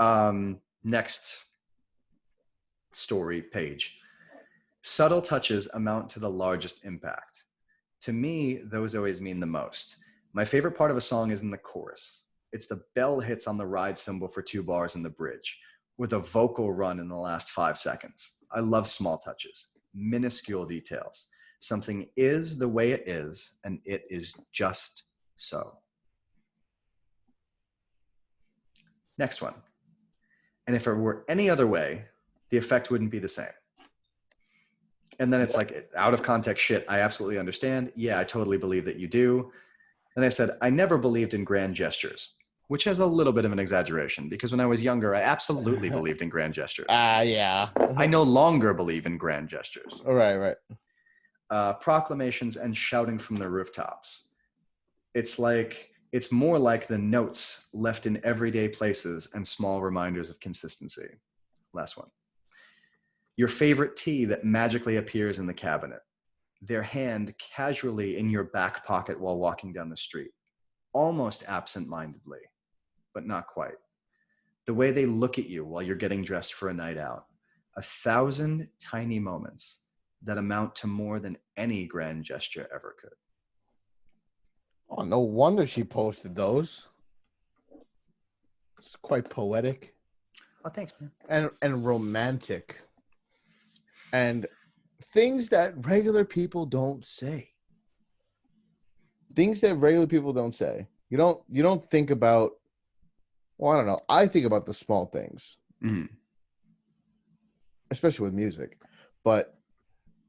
it. Next story page. Subtle touches amount to the largest impact. To me, those always mean the most. My favorite part of a song is in the chorus. It's the bell hits on the ride cymbal for 2 bars in the bridge, with a vocal run in the last 5 seconds. I love small touches, minuscule details. Something is the way it is, and it is just so. Next one. And if it were any other way, the effect wouldn't be the same. And then it's like, out of context shit, I absolutely understand. Yeah, I totally believe that you do. And I said, I never believed in grand gestures, which is a little bit of an exaggeration, because when I was younger, I absolutely believed in grand gestures. Yeah. I no longer believe in grand gestures. Right. Proclamations and shouting from the rooftops. It's more like the notes left in everyday places and small reminders of consistency. Last one. Your favorite tea that magically appears in the cabinet. Their hand casually in your back pocket while walking down the street. Almost absent-mindedly, but not quite. The way they look at you while you're getting dressed for a night out. 1,000 tiny moments that amount to more than any grand gesture ever could. Oh, no wonder she posted those. It's quite poetic. Oh, thanks, man. And romantic. And things that regular people don't say. Things that regular people don't say. You don't think about, well, I don't know. I think about the small things. Mm-hmm. Especially with music. But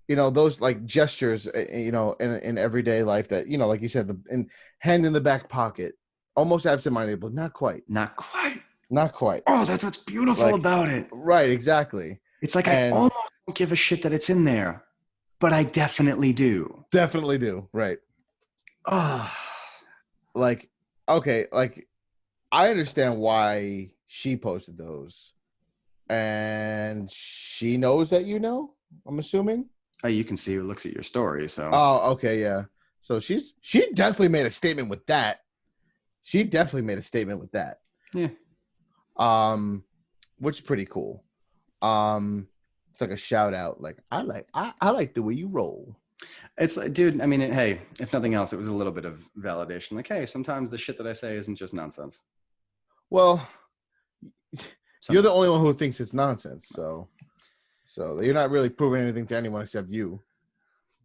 those like gestures, in everyday life that, like you said, hand in the back pocket, almost absent-minded, but not quite. Not quite. Oh, that's what's beautiful about it. Right, exactly. It's like, I almost don't give a shit that it's in there, but I definitely do. Definitely do. Right. Oh. Like, okay, like I understand why She posted those, and she knows that you know. I'm assuming. Oh, you can see who looks at your story. So Oh, okay, yeah. So she definitely made a statement with that. She definitely made a statement with that. yeah, Which is pretty cool. It's like a shout out. Like I like the way you roll. it's like, dude. I mean, hey, if nothing else, it was a little bit of validation. Like, hey, sometimes the shit that I say isn't just nonsense. Well, you're the Sometimes. only one who thinks it's nonsense. So you're not really proving anything to anyone except you.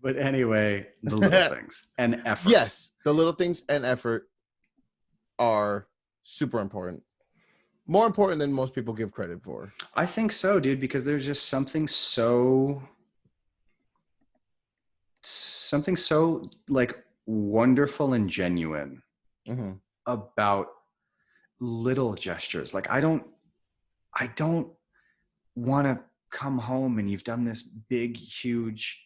But anyway, the little things and effort. Yes, the little things and effort are super important. More important than most people give credit for. I think so, dude, because there's just something so like wonderful and genuine Mm-hmm. about little gestures. Like I don't want to come home and you've done this big, huge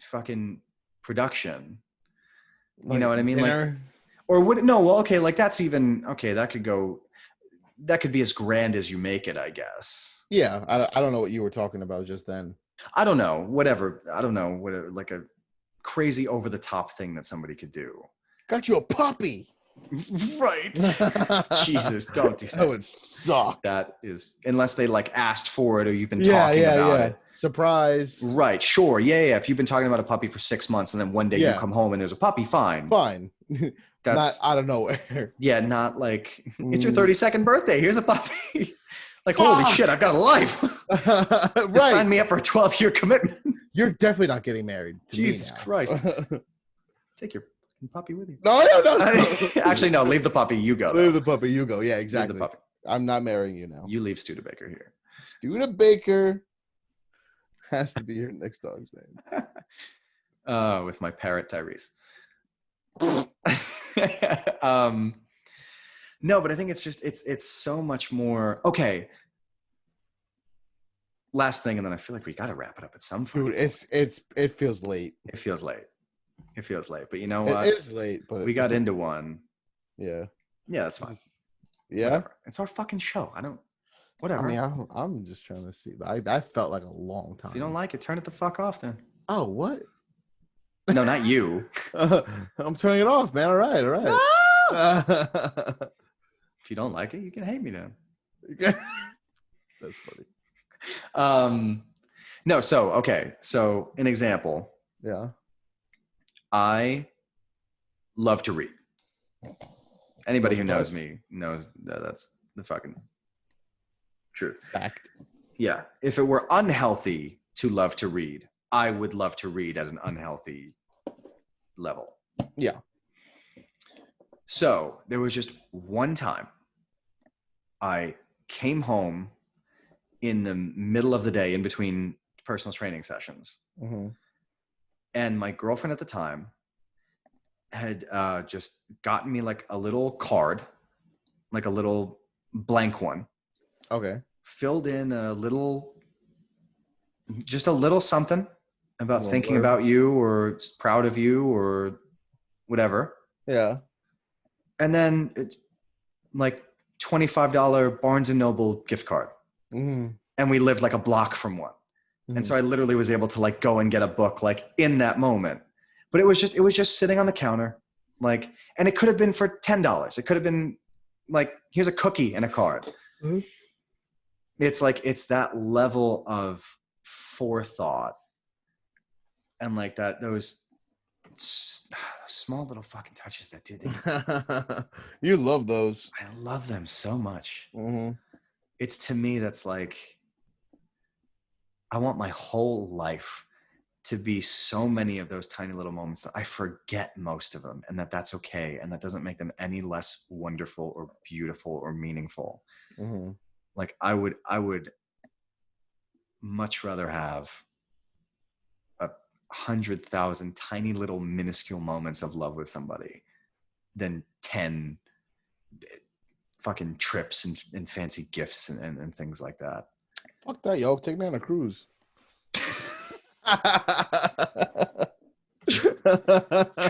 fucking production. You know what I mean? Dinner. Like, or would no, well, okay, like that's even okay, that could be as grand as you make it, I guess. Yeah, I don't know what you were talking about just then. I don't know, whatever. I don't know, whatever, like a crazy over the top thing that somebody could do. Got you a puppy. Right. Jesus, don't do that. That would suck. That is, unless they like asked for it or you've been talking about it. Surprise. Right, sure. Yeah. If you've been talking about a puppy for 6 months and then one day you come home and there's a puppy, fine. Fine. That's not out of nowhere. Yeah, not like it's your 32nd birthday. Here's a puppy. Like, holy shit, I've got a life. Right. Sign me up for a 12-year commitment. You're definitely not getting married to Jesus me now. Christ. Take your puppy with you. No. Actually, no, leave the puppy. You go. Leave the puppy. You go. Yeah, exactly. Leave the puppy. I'm not marrying you now. You leave Studebaker here. Studebaker has to be your next dog's name. With my parrot Tyrese. No, but I think it's just it's so much more. Okay. Last thing, and then I feel like we got to wrap it up at some point. Dude, it feels late. It feels late, but you know what? It is late, but we got into one. Yeah, that's fine. Yeah, whatever. It's our fucking show. Whatever. I mean, I'm just trying to see. I felt like a long time. If you don't like it, turn it the fuck off then. Oh, what? No, not you. I'm turning it off, man. All right. No! If you don't like it, you can hate me then. That's funny. No, so an example. Yeah. I love to read. Anybody who knows me knows that that's the fucking truth. Fact. Yeah. If it were unhealthy to love to read, I would love to read at an unhealthy level. Yeah. So there was just one time I came home in the middle of the day in between personal training sessions. Mm-hmm. And my girlfriend at the time had just gotten me like a little card, like a little blank one. Okay. Filled in just a little something about thinking about you or proud of you or whatever. Yeah. And then like $25 Barnes & Noble gift card. Mm-hmm. And we lived like a block from one. Mm-hmm. And so I literally was able to like go and get a book like in that moment. But it was just sitting on the counter. Like, and it could have been for $10. It could have been like, here's a cookie and a card. Mm-hmm. It's like, it's that level of forethought. And like that, those small little fucking touches that do that. You love those. I love them so much. Mm-hmm. It's to me, that's like, I want my whole life to be so many of those tiny little moments that I forget most of them, and that's okay. And that doesn't make them any less wonderful or beautiful or meaningful. Mm-hmm. Like I would much rather have 100,000 tiny little minuscule moments of love with somebody than 10 fucking trips and fancy gifts and things like that. Fuck that, yo. Take me on a cruise. Trying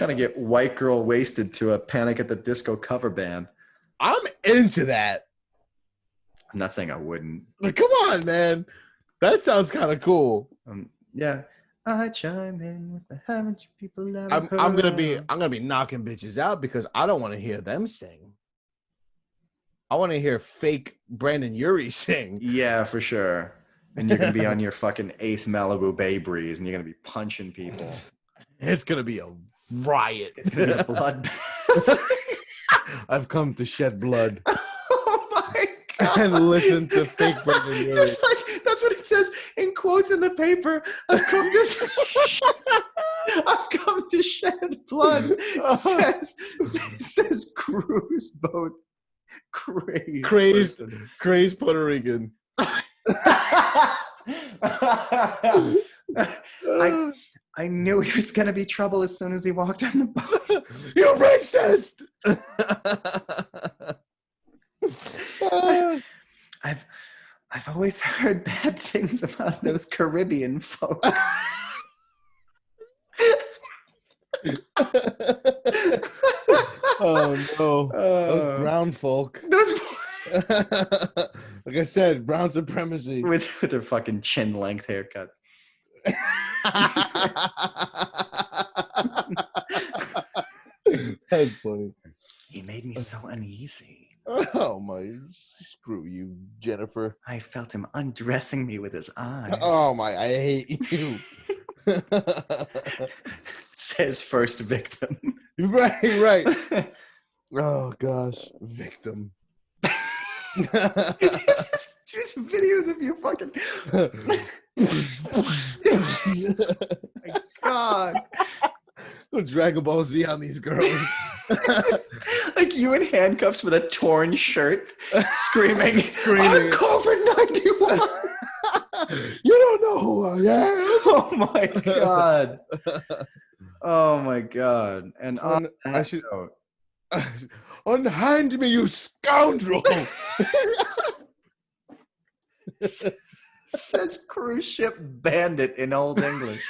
to get white girl wasted to a Panic at the Disco cover band. I'm into that. I'm not saying I wouldn't. Like, come on, man. That sounds kind of cool. Yeah. I chime in with the haven't you people ever I'm heard gonna be knocking bitches out because I don't want to hear them sing. I want to hear fake Brandon Urie sing. Yeah, for sure. And you're gonna be on your fucking 8th Malibu Bay Breeze, and you're gonna be punching people. It's gonna be a riot. It's gonna be a bloodbath. I've come to shed blood. Oh my god! And listen to fake Brandon Urie. Just like that's what it says in quotes in the paper. I've come to shed blood. Says cruise boat crazed Puerto Rican. I knew he was gonna be trouble as soon as he walked on the boat. You racist! I've always heard bad things about those Caribbean folk. Oh no, those brown folk. Like I said, brown supremacy with their fucking chin length haircut. That's funny. He made me so uneasy. Oh my, screw you, Jennifer. I felt him undressing me with his eyes. Oh my, I hate you. Says first victim. Right. Oh gosh, victim. just videos of you fucking. My God. Dragon Ball Z on these girls. Like you in handcuffs with a torn shirt, screaming. I'm COVID-91. You don't know who I am. Oh my God. Oh my God. And I should unhand me, you scoundrel. Says cruise ship bandit in Old English.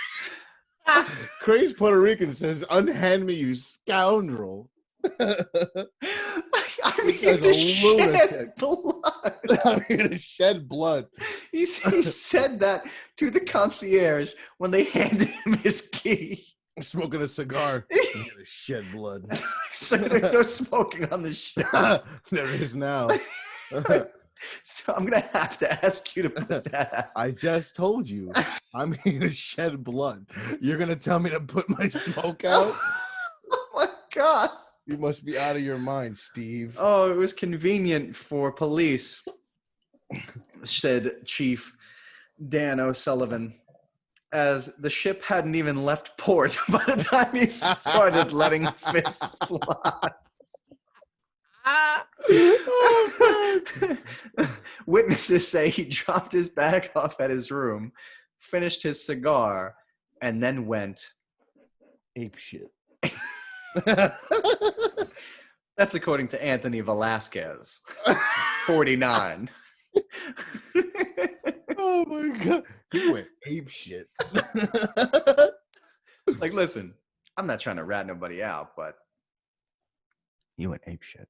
Crazy Puerto Rican says, unhand me, you scoundrel. I'm here to shed blood. I'm here to shed blood. He said that to the concierge when they handed him his key. Smoking a cigar. I'm here to shed blood. So there's no smoking on the show. There is now. So I'm going to have to ask you to put that out. I just told you. I'm here to shed blood. You're going to tell me to put my smoke out? Oh my God. You must be out of your mind, Steve. Oh, it was convenient for police, said Chief Dan O'Sullivan, as the ship hadn't even left port by the time he started letting fists fly. Witnesses say he dropped his bag off at his room, finished his cigar, and then went ape shit. That's according to Anthony Velasquez, 49. Oh my God. He went ape shit. Like, listen, I'm not trying to rat nobody out, but you went ape shit.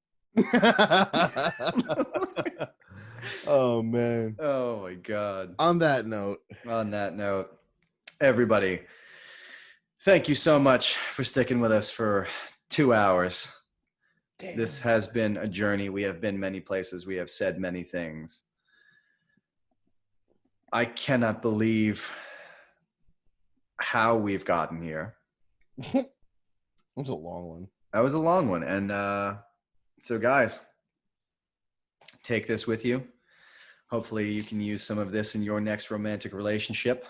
Oh man. Oh my God. On that note, everybody, thank you so much for sticking with us for 2 hours. Damn. This has been a journey. We have been many places. We have said many things. I cannot believe how we've gotten here. It was a long one. That was a long one. And so guys, take this with you. Hopefully you can use some of this in your next romantic relationship.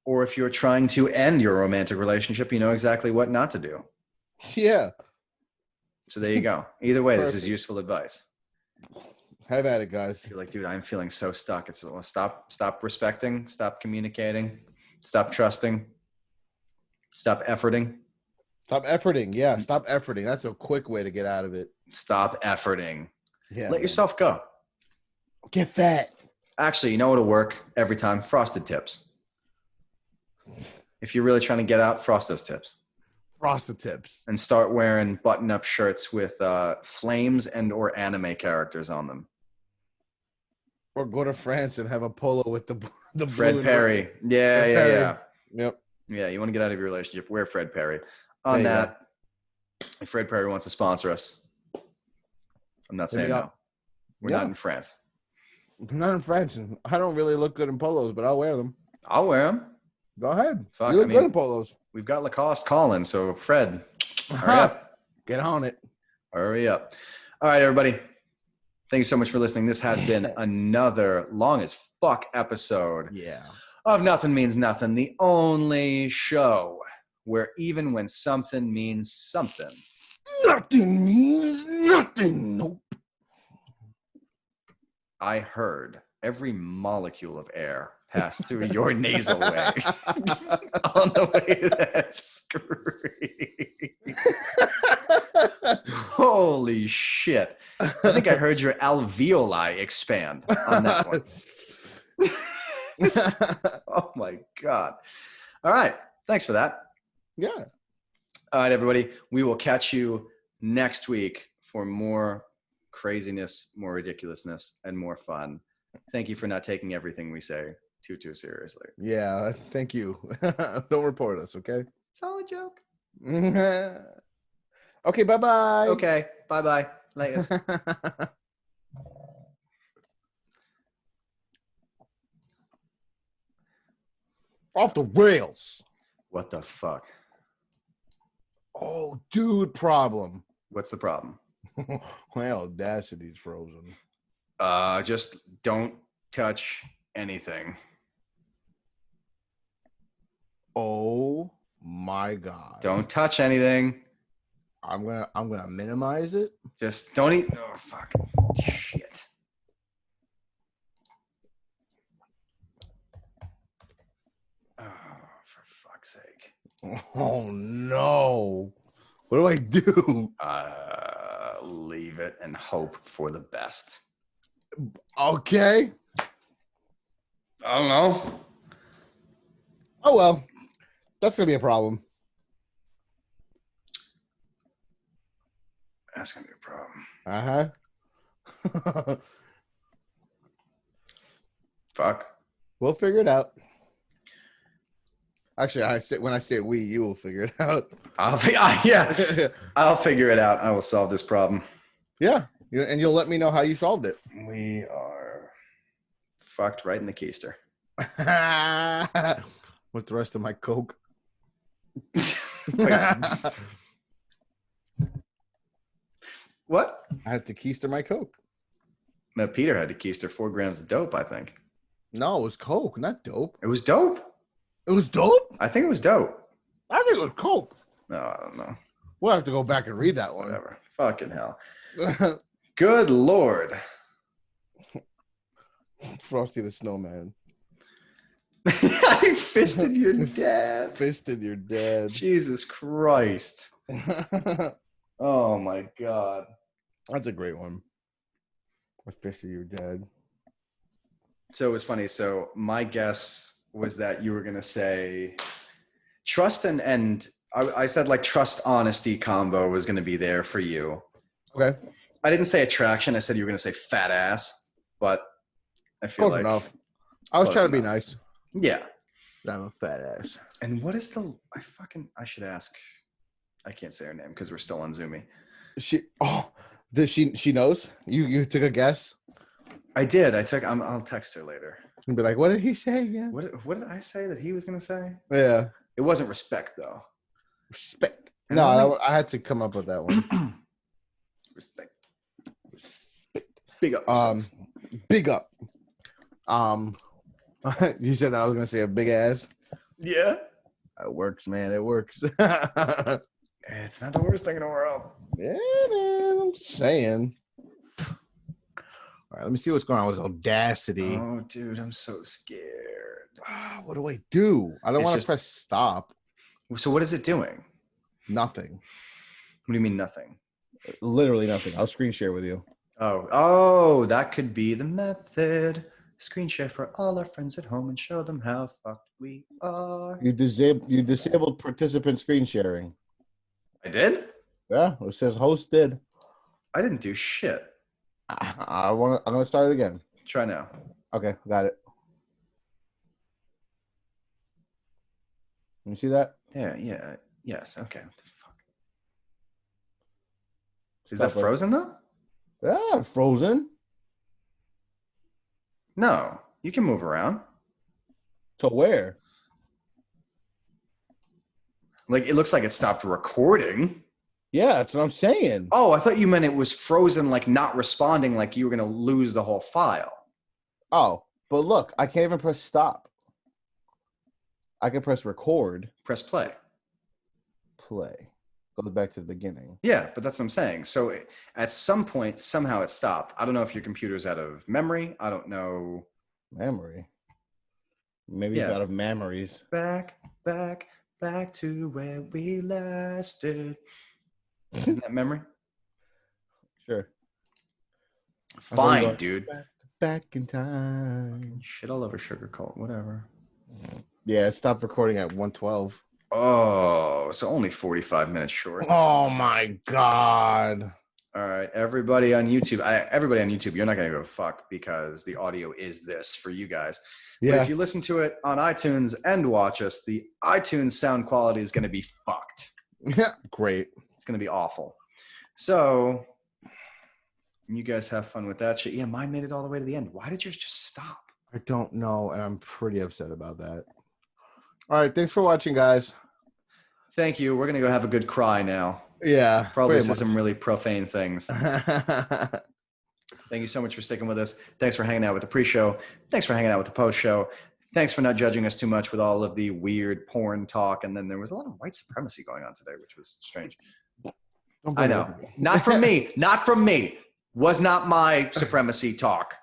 Or if you're trying to end your romantic relationship, you know exactly what not to do. Yeah. So there you go. Either way, This is useful advice. Have at it, guys. You're like, dude, I'm feeling so stuck. It's stop respecting, stop communicating, stop trusting, stop efforting. Stop efforting. Yeah, stop efforting. That's a quick way to get out of it. Stop efforting. Yeah. Let yourself go. Get fat. Actually, you know what'll work every time? Frosted Tips. If you're really trying to get out, frost those tips. Frosted Tips. And start wearing button-up shirts with flames and or anime characters on them. Or go to France and have a polo with the Fred blue and Perry. Yeah, Fred yeah, Perry. yeah. Yep. Yeah, you want to get out of your relationship, wear Fred Perry. There On you that, if Fred Perry wants to sponsor us, I'm not Hit me saying no. up. We're Yeah. not in France. I'm not in France, and I don't really look good in polos, but I'll wear them. I'll wear them. Go ahead. Fuck, You look I good mean- in polos. We've got Lacoste calling, so Fred, hurry up. Get on it. Hurry up. All right, everybody. Thank you so much for listening. This has been another long as fuck episode Yeah. of Nothing Means Nothing, the only show where even when something means something, Nothing means nothing. Nope. I heard every molecule of air pass through your nasal way on the way to that screen. Holy shit. I think I heard your alveoli expand on that one. Oh my God. All right. Thanks for that. Yeah. All right, everybody. We will catch you next week for more craziness, more ridiculousness, and more fun. Thank you for not taking everything we say too seriously. Yeah. Thank you. Don't report us, okay? It's all a joke. Okay. Bye-bye. Okay. Bye-bye. Laters. Off the rails. What the fuck? Oh, dude, problem. What's the problem? My audacity's frozen. Just don't touch anything. Oh my God. Don't touch anything. I'm gonna minimize it. Just don't eat. Oh, fuck. Shit. Oh, for fuck's sake. Oh no. What do I do? Leave it and hope for the best. Okay. I don't know. Oh well. That's gonna be a problem. That's gonna be a problem. Uh-huh. Fuck. We'll figure it out. Actually, when I say we, you will figure it out. Yeah. I'll figure it out. I will solve this problem. Yeah. And you'll let me know how you solved it. We are fucked right in the keister. With the rest of my Coke. What? I had to keister my Coke. No, Peter had to keister 4 grams of dope, I think. No, it was Coke, not dope. It was dope? It was dope? I think it was dope. I think it was Coke. No, I don't know. We'll have to go back and read that one. Whatever. Fucking hell. Good Lord. Frosty the Snowman. I fisted your dad. Fisted your dad. Jesus Christ. Oh my God. That's a great one. I fisted your dad. So it was funny. So my guess was that you were going to say trust and I said like trust honesty combo was going to be there for you. Okay. I didn't say attraction. I said you were going to say fat ass, but I feel Close like enough. I was close trying to be enough. nice. Yeah. I'm a fat ass. And what is the, I should ask. I can't say her name because we're still on Zoomy. She knows? You took a guess? I did. I'll text her later. And be like, what did he say again? What did I say that he was going to say? Yeah. It wasn't respect though. Respect. And No, I had to come up with that one. Respect. Big up yourself. Big up. You said that I was gonna say a big ass. Yeah. It works, man. It works. It's not the worst thing in the world. Yeah, man. I'm just saying. All right, let me see what's going on with Audacity. Oh, dude, I'm so scared. What do I do? I don't It's want to just- press stop. So what is it doing? Nothing. What do you mean nothing? Literally nothing. I'll screen share with you. Oh, that could be the method. Screen share for all our friends at home and show them how fucked we are. You disabled participant screen sharing. I did? Yeah, it says host did. I didn't do shit. I'm gonna start it again. Try now. Okay, got it. You see that? Yeah. Yes. Okay. What the fuck? Is Stop that frozen though? Yeah, frozen. No. You can move around. To where? Like it looks like it stopped recording. Yeah, that's what I'm saying. Oh, I thought you meant it was frozen, like not responding, like you were gonna lose the whole file. Oh, but look, I can't even press stop. I can press record, Press play. play. Goes back to the beginning. Yeah, but that's what I'm saying. So at some point, somehow it stopped. I don't know if your computer's out of memory. I don't know. Memory. Maybe Yeah. it's out of memories. Back to where we last did. Isn't that memory? Sure. Fine, dude. Back in time. Shit all over sugar cult, whatever. Yeah, it stopped recording at 112. Oh, so only 45 minutes short. Oh my god. All right, everybody on YouTube, you're not gonna go fuck because the audio is this for you guys. Yeah. But if you listen to it on iTunes and watch us, the iTunes sound quality is gonna be fucked. Yeah. Great. It's gonna be awful. So you guys have fun with that shit. Yeah, mine made it all the way to the end. Why did yours just stop? I don't know, and I'm pretty upset about that. All right, thanks for watching, guys. Thank you. We're gonna go have a good cry now. Yeah. Probably say some really profane things. Thank you so much for sticking with us. Thanks for hanging out with the pre-show. Thanks for hanging out with the post-show. Thanks for not judging us too much with all of the weird porn talk. And then there was a lot of white supremacy going on today, which was strange. I know. Not from me. Not from me. Was not my supremacy talk.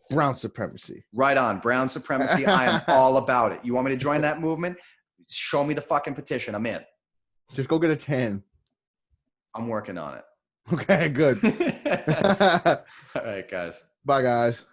Brown supremacy. Right on. Brown supremacy. I am all about it. You want me to join that movement? Show me the fucking petition. I'm in. Just go get a 10. I'm working on it. Okay, good. All right, guys. Bye, guys.